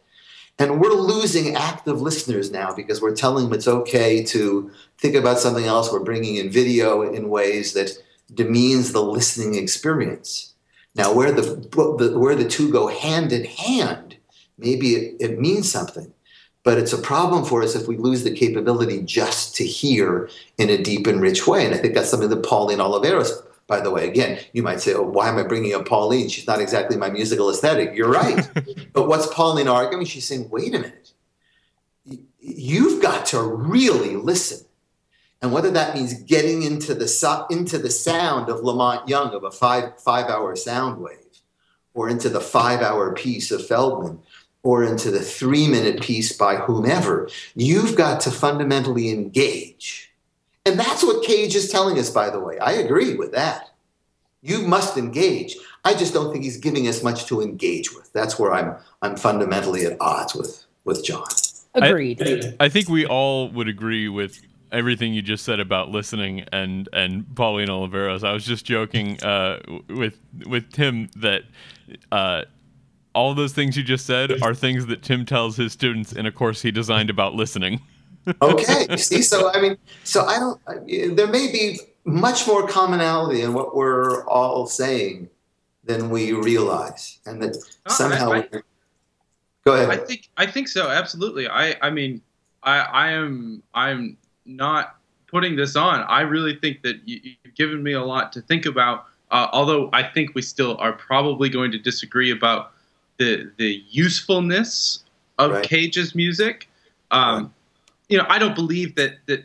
[SPEAKER 4] And we're losing active listeners now because we're telling them it's okay to think about something else. We're bringing in video in ways that demeans the listening experience. Now, where the two go hand in hand, maybe it means something. But it's a problem for us if we lose the capability just to hear in a deep and rich way. And I think that's something that Pauline Oliveros, by the way, again, you might say, oh, why am I bringing up Pauline? She's not exactly my musical aesthetic. You're right. But what's Pauline arguing? She's saying, wait a minute. You've got to really listen. And whether that means getting into the sound of Lamont Young of a five-hour sound wave, or into the 5-hour piece of Feldman, or into the 3-minute piece by whomever, you've got to fundamentally engage. And that's what Cage is telling us, by the way. I agree with that. You must engage. I just don't think he's giving us much to engage with. That's where I'm fundamentally at odds with John.
[SPEAKER 2] Agreed.
[SPEAKER 1] I think we all would agree with everything you just said about listening and Pauline Oliveros. I was just joking with Tim that all those things you just said are things that Tim tells his students in a course he designed about listening.
[SPEAKER 4] Okay. See, there may be much more commonality in what we're all saying than we realize, and that somehow. Go ahead.
[SPEAKER 3] I think so. Absolutely. I'm not putting this on. I really think that you've given me a lot to think about. Although I think we still are probably going to disagree about the usefulness of Cage's music. I don't believe that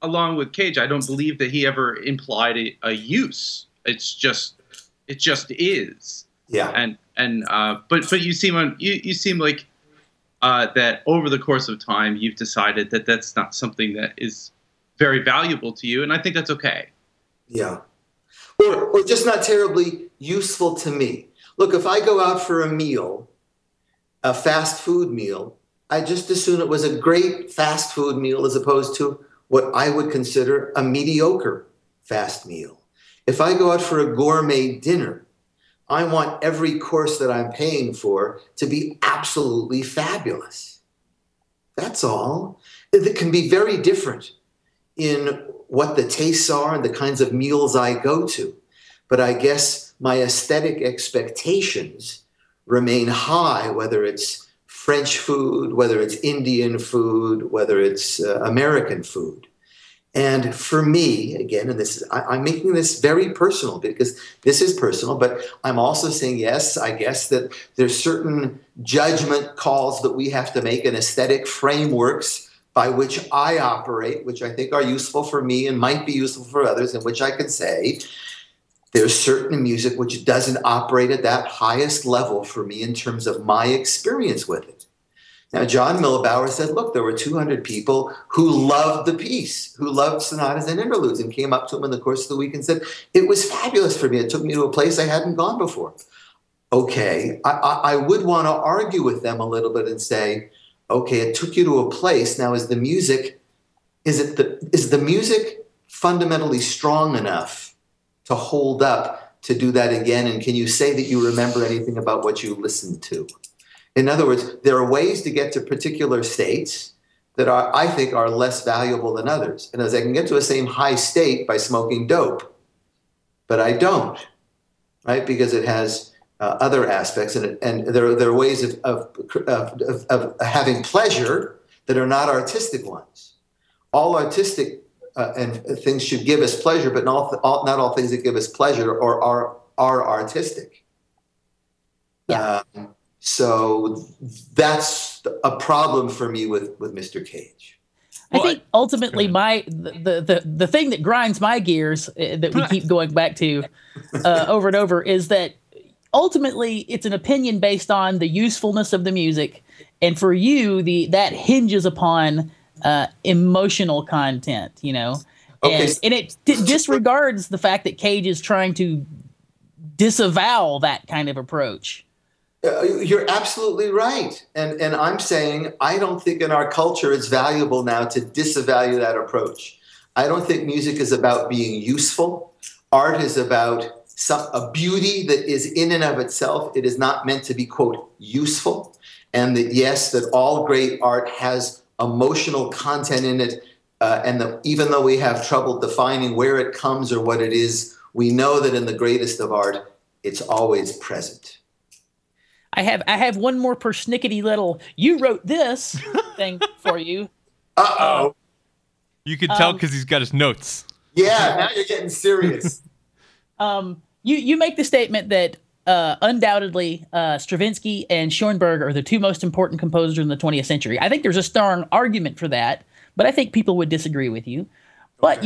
[SPEAKER 3] along with Cage, I don't believe that he ever implied a use. It just is.
[SPEAKER 4] Yeah.
[SPEAKER 3] But you seem like that over the course of time you've decided that that's not something that is very valuable to you, and I think that's okay.
[SPEAKER 4] Yeah. Or just not terribly useful to me. Look, if I go out for a meal, a fast food meal, I just assume it was a great fast food meal as opposed to what I would consider a mediocre fast meal. If I go out for a gourmet dinner, I want every course that I'm paying for to be absolutely fabulous. That's all. It can be very different in what the tastes are and the kinds of meals I go to. But I guess my aesthetic expectations remain high, whether it's French food, whether it's Indian food, whether it's American food. And for me, again, and I'm making this very personal because this is personal, but I'm also saying, yes, I guess that there's certain judgment calls that we have to make and aesthetic frameworks by which I operate, which I think are useful for me and might be useful for others, in which I could say there's certain music which doesn't operate at that highest level for me in terms of my experience with it. Now, John Millbauer said, look, there were 200 people who loved the piece, who loved sonatas and interludes, and came up to him in the course of the week and said, it was fabulous for me. It took me to a place I hadn't gone before. Okay, I would want to argue with them a little bit and say, okay, it took you to a place. Now, is the music fundamentally strong enough to hold up to do that again? And can you say that you remember anything about what you listened to? In other words, there are ways to get to particular states that I think are less valuable than others. And as I can get to a same high state by smoking dope, but I don't, right? Because it has other aspects, and there are ways of having pleasure that are not artistic ones. All artistic and things should give us pleasure, but not all things that give us pleasure are artistic.
[SPEAKER 2] Yeah.
[SPEAKER 4] So that's a problem for me with Mr. Cage.
[SPEAKER 2] I think ultimately the thing that grinds my gears that we keep going back to over and over is that ultimately it's an opinion based on the usefulness of the music, and for you that hinges upon emotional content, you know.
[SPEAKER 4] Okay.
[SPEAKER 2] And it disregards the fact that Cage is trying to disavow that kind of approach.
[SPEAKER 4] You're absolutely right. And I'm saying I don't think in our culture it's valuable now to disavow that approach. I don't think music is about being useful. Art is about a beauty that is in and of itself. It is not meant to be, quote, useful. And that, yes, that all great art has emotional content in it. And that even though we have trouble defining where it comes or what it is, we know that in the greatest of art, it's always present.
[SPEAKER 2] I have one more persnickety little, you wrote this thing for you.
[SPEAKER 4] Uh-oh.
[SPEAKER 1] You could tell because he's got his notes.
[SPEAKER 4] Yeah, now you're getting serious.
[SPEAKER 2] You make the statement that undoubtedly Stravinsky and Schoenberg are the two most important composers in the 20th century. I think there's a strong argument for that, but I think people would disagree with you. But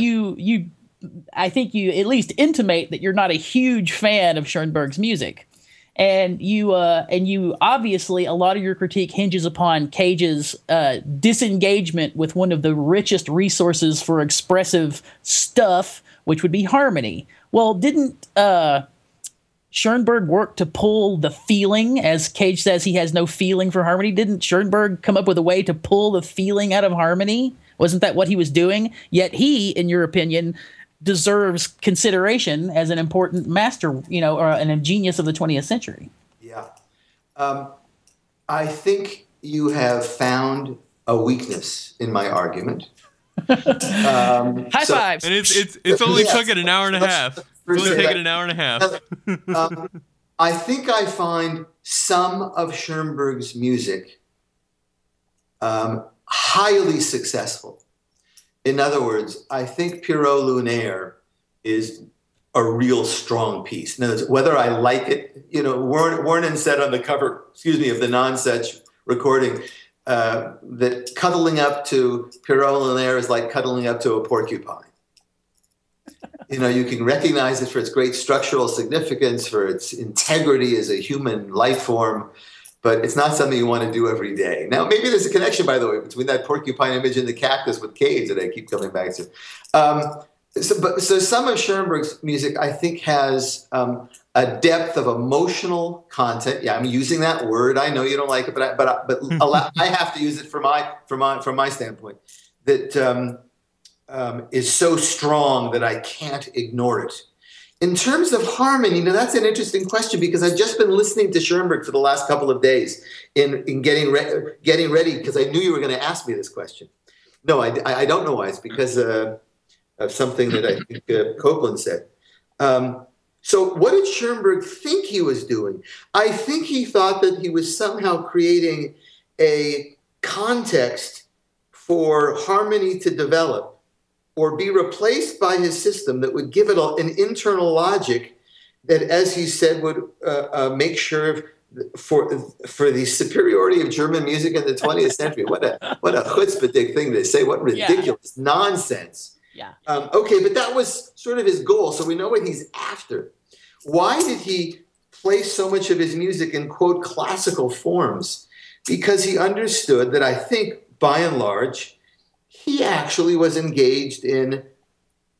[SPEAKER 2] I think you at least intimate that you're not a huge fan of Schoenberg's music. And you obviously, a lot of your critique hinges upon Cage's disengagement with one of the richest resources for expressive stuff, which would be harmony. Well, didn't Schoenberg work to pull the feeling, as Cage says he has no feeling for harmony? Didn't Schoenberg come up with a way to pull the feeling out of harmony? Wasn't that what he was doing? Yet he, in your opinion, deserves consideration as an important master, or a genius of the 20th century.
[SPEAKER 4] Yeah. I think you have found a weakness in my argument.
[SPEAKER 2] High fives.
[SPEAKER 1] And it's only taken an hour and a half. It's only taken an hour and a half.
[SPEAKER 4] I think I find some of Schoenberg's music highly successful. In other words, I think Pierrot Lunaire is a real strong piece. In other words, whether I like it, Wernan said on the cover, of the Non-Such recording, that cuddling up to Pierrot Lunaire is like cuddling up to a porcupine. You can recognize it for its great structural significance, for its integrity as a human life form, but it's not something you want to do every day. Now, maybe there's a connection, by the way, between that porcupine image and the cactus with Cage that I keep coming back to. So some of Schoenberg's music, I think, has a depth of emotional content. Yeah, I'm using that word. I know you don't like it, but I have to use it from my standpoint. That is so strong that I can't ignore it. In terms of harmony, now that's an interesting question, because I've just been listening to Schoenberg for the last couple of days in getting ready, because I knew you were going to ask me this question. No, I don't know why. It's because of something that I think Copeland said. So what did Schoenberg think he was doing? I think he thought that he was somehow creating a context for harmony to develop or be replaced by his system that would give it an internal logic that, as he said, would make sure for the superiority of German music in the 20th century. What a chutzpahdik thing to say. What ridiculous nonsense.
[SPEAKER 2] Yeah.
[SPEAKER 4] Okay, but that was sort of his goal, so we know what he's after. Why did he place so much of his music in, quote, classical forms? Because he understood that, I think, by and large, he actually was engaged in,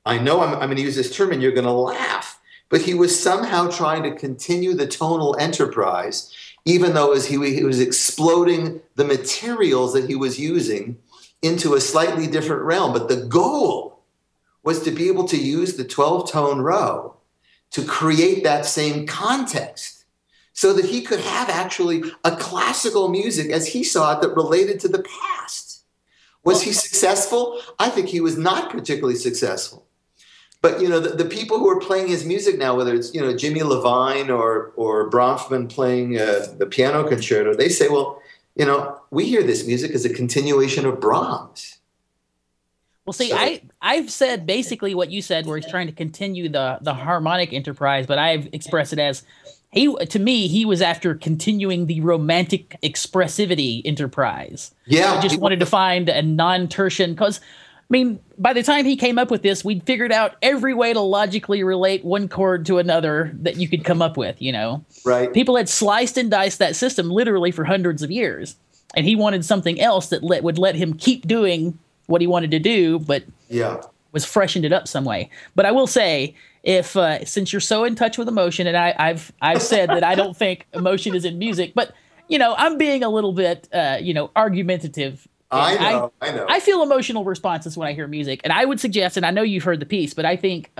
[SPEAKER 4] I know I'm going to use this term and you're going to laugh, but he was somehow trying to continue the tonal enterprise, even though he was exploding the materials that he was using into a slightly different realm. But the goal was to be able to use the 12-tone row to create that same context so that he could have actually a classical music, as he saw it, that related to the past. Was he successful? I think he was not particularly successful. But, the people who are playing his music now, whether it's, Jimmy Levine or Bronfman playing the piano concerto, they say, well, we hear this music as a continuation of Brahms.
[SPEAKER 2] Well, see, I've said basically what you said, where he's trying to continue the harmonic enterprise, but I've expressed it as to me, he was after continuing the romantic expressivity enterprise.
[SPEAKER 4] Yeah.
[SPEAKER 2] He just wanted to find a non-tertian, because, by the time he came up with this, we'd figured out every way to logically relate one chord to another that you could come up with, Right. People had sliced and diced that system literally for hundreds of years, and he wanted something else that would let him keep doing what he wanted to do, but was freshened it up some way. But I will say, if since you're so in touch with emotion, and I've said that I don't think emotion is in music, but I'm being a little bit argumentative.
[SPEAKER 4] I know.
[SPEAKER 2] I feel emotional responses when I hear music, and I would suggest, and I know you've heard the piece, but I think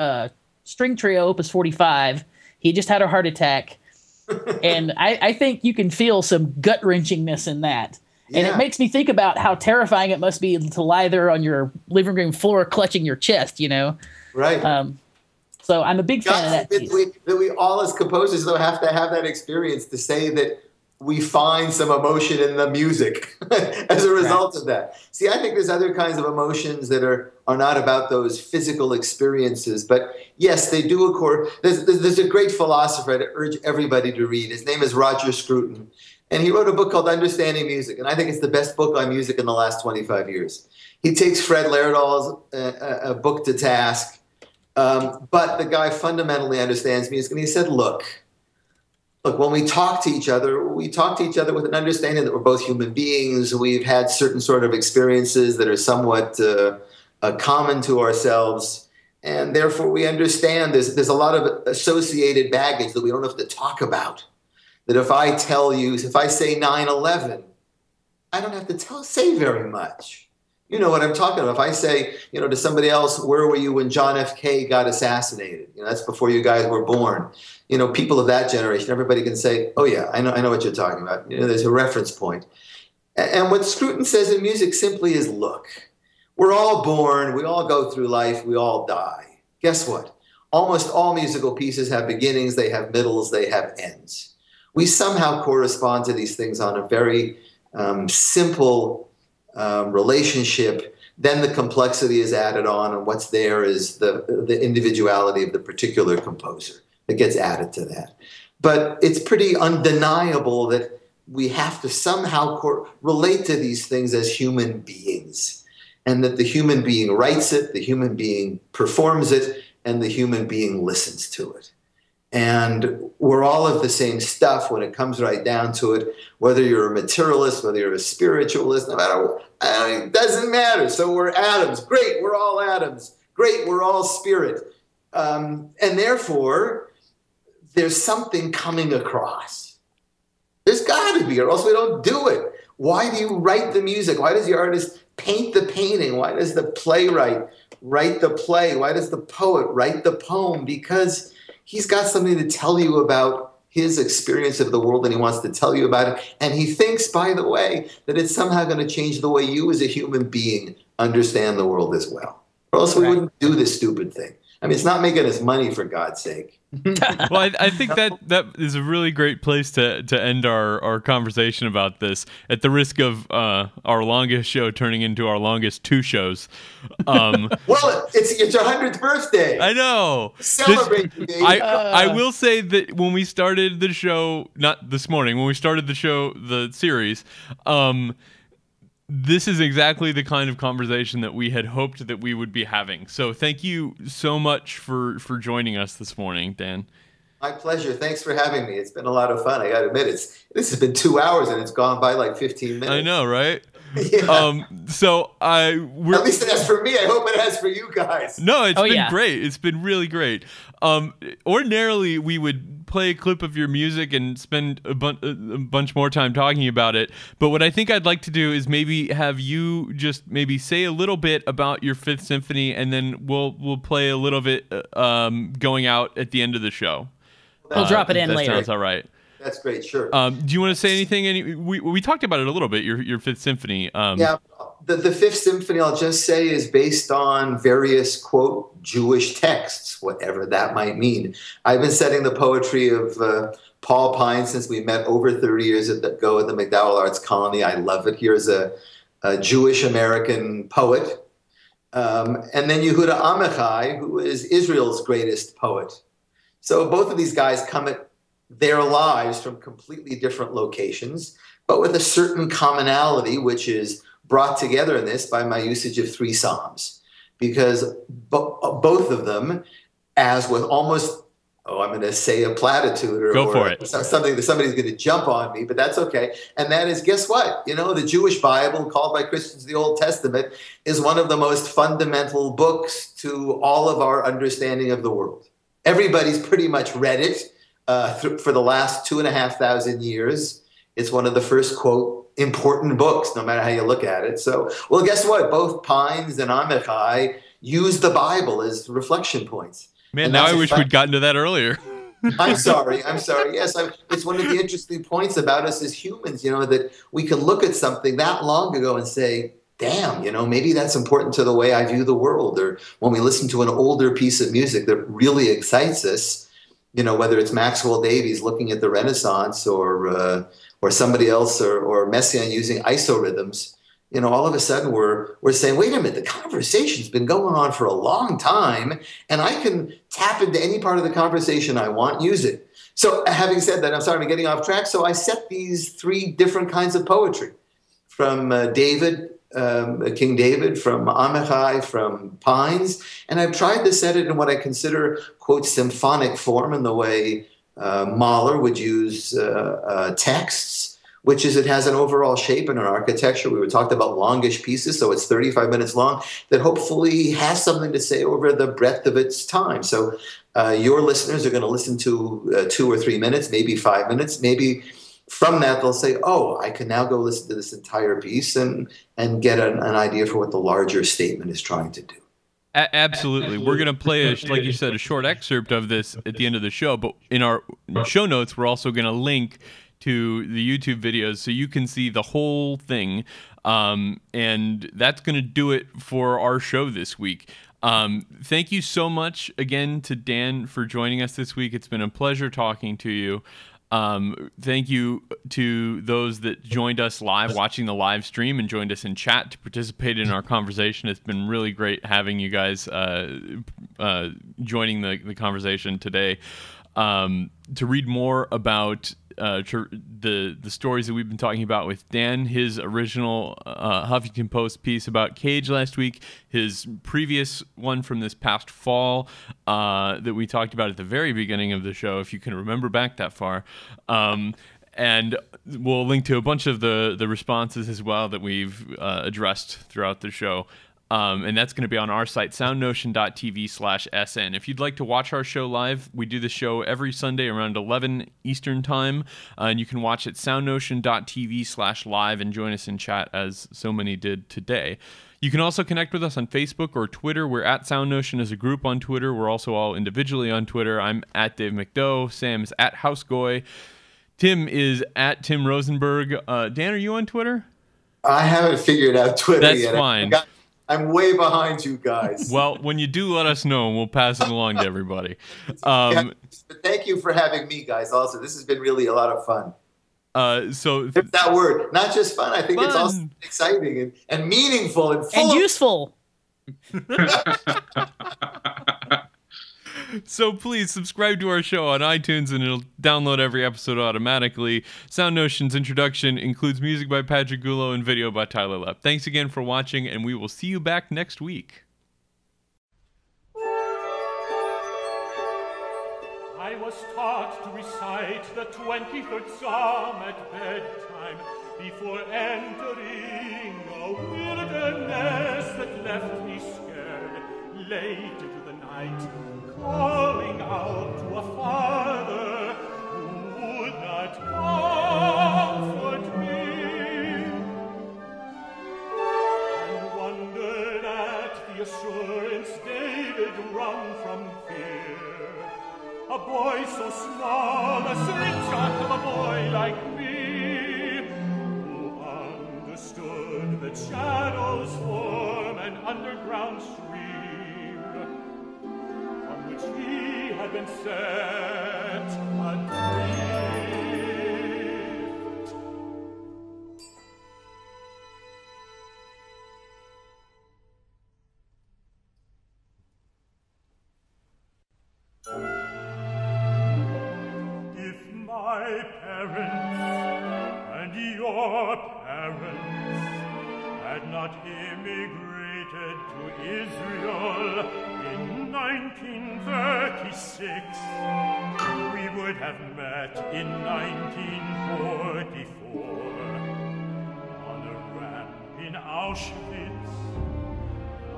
[SPEAKER 2] String Trio Opus 45, he just had a heart attack, and I think you can feel some gut wrenchingness in that. And it makes me think about how terrifying it must be to lie there on your living room floor clutching your chest,
[SPEAKER 4] Right.
[SPEAKER 2] So I'm a big fan of that piece.
[SPEAKER 4] That we all as composers, though, have to have that experience to say that we find some emotion in the music as a result of that. See, I think there's other kinds of emotions that are not about those physical experiences, but yes, they do accord. There's a great philosopher I'd urge everybody to read. His name is Roger Scruton, and he wrote a book called Understanding Music, and I think it's the best book on music in the last 25 years. He takes Fred Lairdall's book to task, but the guy fundamentally understands music, and he said, look, when we talk to each other with an understanding that we're both human beings. We've had certain sort of experiences that are somewhat common to ourselves, and therefore we understand there's a lot of associated baggage that we don't have to talk about. That if I say 9/11, I don't have to say very much. You know what I'm talking about. If I say, to somebody else, where were you when John F. K. got assassinated? That's before you guys were born. People of that generation, everybody can say, oh yeah, I know what you're talking about. There's a reference point. And what Scruton says in music simply is, look, we're all born, we all go through life, we all die. Guess what? Almost all musical pieces have beginnings, they have middles, they have ends. We somehow correspond to these things on a very simple relationship. Then the complexity is added on, and what's there is the individuality of the particular composer that gets added to that. But it's pretty undeniable that we have to somehow relate to these things as human beings, and that the human being writes it, the human being performs it, and the human being listens to it. And we're all of the same stuff when it comes right down to it, whether you're a materialist, whether you're a spiritualist, no matter what, it doesn't matter. So we're atoms. Great, we're all atoms. Great, we're all spirit. And therefore, there's something coming across. There's got to be, or else we don't do it. Why do you write the music? Why does the artist paint the painting? Why does the playwright write the play? Why does the poet write the poem? Because he's got something to tell you about his experience of the world, and he wants to tell you about it. And he thinks, by the way, that it's somehow going to change the way you as a human being understand the world as well. Or else we wouldn't do this stupid thing. I mean, it's not making us money, for God's sake.
[SPEAKER 1] Well, I think that is a really great place to end our conversation about this, at the risk of our longest show turning into our longest two shows.
[SPEAKER 4] Well, it's your 100th birthday.
[SPEAKER 1] I know.
[SPEAKER 4] Celebrate,
[SPEAKER 1] I will say that when we started the show, not this morning, when we started the series, this is exactly the kind of conversation that we had hoped that we would be having. So thank you so much for joining us this morning, Dan.
[SPEAKER 4] My pleasure. Thanks for having me. It's been a lot of fun. I got to admit, this has been 2 hours and it's gone by like 15 minutes.
[SPEAKER 1] I know, right?
[SPEAKER 4] Yeah.
[SPEAKER 1] At
[SPEAKER 4] least it has for me. I hope it has for you guys.
[SPEAKER 1] No, it's been great. It's been really great. Ordinarily, we would play a clip of your music and spend a bunch more time talking about it. But what I think I'd like to do is maybe have you just maybe say a little bit about your Fifth Symphony, and then we'll play a little bit going out at the end of the show.
[SPEAKER 2] We'll drop it in later.
[SPEAKER 1] That sounds all right.
[SPEAKER 4] That's great. Sure.
[SPEAKER 1] Do you want to say anything? We talked about it a little bit. Your Fifth Symphony.
[SPEAKER 4] Yeah, the Fifth Symphony, I'll just say, is based on various, quote, Jewish texts, whatever that might mean. I've been studying the poetry of Paul Pine since we met over 30 years ago at the MacDowell Arts Colony. I love it. Here's a Jewish American poet, and then Yehuda Amichai, who is Israel's greatest poet. So both of these guys come at their lives from completely different locations, but with a certain commonality, which is brought together in this by my usage of 3 psalms. Because both of them, as with almost, I'm going to say a platitude or something that somebody's going to jump on me, but that's okay. And that is, guess what? The Jewish Bible, called by Christians the Old Testament, is one of the most fundamental books to all of our understanding of the world. Everybody's pretty much read it for the last 2,500 years. It's one of the first, quote, important books, no matter how you look at it. So, well, guess what? Both Pines and Amichai use the Bible as reflection points.
[SPEAKER 1] Man, now I wish we'd gotten to that earlier.
[SPEAKER 4] I'm sorry. Yes, it's one of the interesting points about us as humans, that we can look at something that long ago and say, damn, maybe that's important to the way I view the world. Or when we listen to an older piece of music that really excites us, whether it's Maxwell Davies looking at the Renaissance or or somebody else, or Messiaen using isorhythms, all of a sudden we're saying, wait a minute, the conversation's been going on for a long time, and I can tap into any part of the conversation I want, use it. So having said that, I'm sorry, I'm getting off track. So I set these 3 different kinds of poetry from David, King David, from Amichai, from Pines, and I've tried to set it in what I consider, quote, symphonic form, in the way Mahler would use texts, which is it has an overall shape and an architecture. We talked about longish pieces, so it's 35 minutes long, that hopefully has something to say over the breadth of its time. So your listeners are going to listen to 2 or 3 minutes, maybe 5 minutes. Maybe from that they'll say, oh, I can now go listen to this entire piece and get an idea for what the larger statement is trying to do.
[SPEAKER 1] Absolutely. We're going to play, like you said, a short excerpt of this at the end of the show, but in our show notes, we're also going to link to the YouTube videos so you can see the whole thing. And that's going to do it for our show this week. Thank you so much again to Dan for joining us this week. It's been a pleasure talking to you. Thank you to those that joined us live, watching the live stream, and joined us in chat to participate in our conversation. It's been really great having you guys joining the conversation today. To read more about the stories that we've been talking about with Dan, his original Huffington Post piece about Cage last week, his previous one from this past fall that we talked about at the very beginning of the show, if you can remember back that far. And we'll link to a bunch of the responses as well that we've addressed throughout the show. And that's going to be on our site, soundnotion.tv/SN. If you'd like to watch our show live, we do the show every Sunday around 11 Eastern Time. And you can watch at soundnotion.tv/live and join us in chat, as so many did today. You can also connect with us on Facebook or Twitter. We're at SoundNotion as a group on Twitter. We're also all individually on Twitter. I'm at Dave McDowell. Sam is at HouseGoy. Tim is at Tim Rosenberg. Dan, are you on Twitter?
[SPEAKER 4] I haven't figured out Twitter yet.
[SPEAKER 1] That's fine.
[SPEAKER 4] I'm way behind you guys.
[SPEAKER 1] Well, when you do, let us know, and we'll pass it along to everybody.
[SPEAKER 4] Thank you for having me, guys. Also, this has been really a lot of fun.
[SPEAKER 1] So
[SPEAKER 4] there's that word, not just fun. I think it's also exciting and meaningful and full
[SPEAKER 2] and useful.
[SPEAKER 1] So please subscribe to our show on iTunes, and it'll download every episode automatically. SoundNotion's introduction includes music by Patrick Gullo and video by Tyler Lepp. Thanks again for watching, and we will see you back next week.
[SPEAKER 5] I was taught to recite the 23rd Psalm at bedtime before entering a wilderness that left me scared late into the night, calling out to a Father who would not comfort me, and wondered at the assurance David wrung from fear. A boy so small, a slingshot of a boy like me, who understood that shadows form an underground stream, from which he had been set adrift. If my parents and your parents had not immigrated to Israel in 1936, we would have met in 1944 on a ramp in Auschwitz.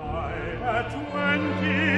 [SPEAKER 5] I at 20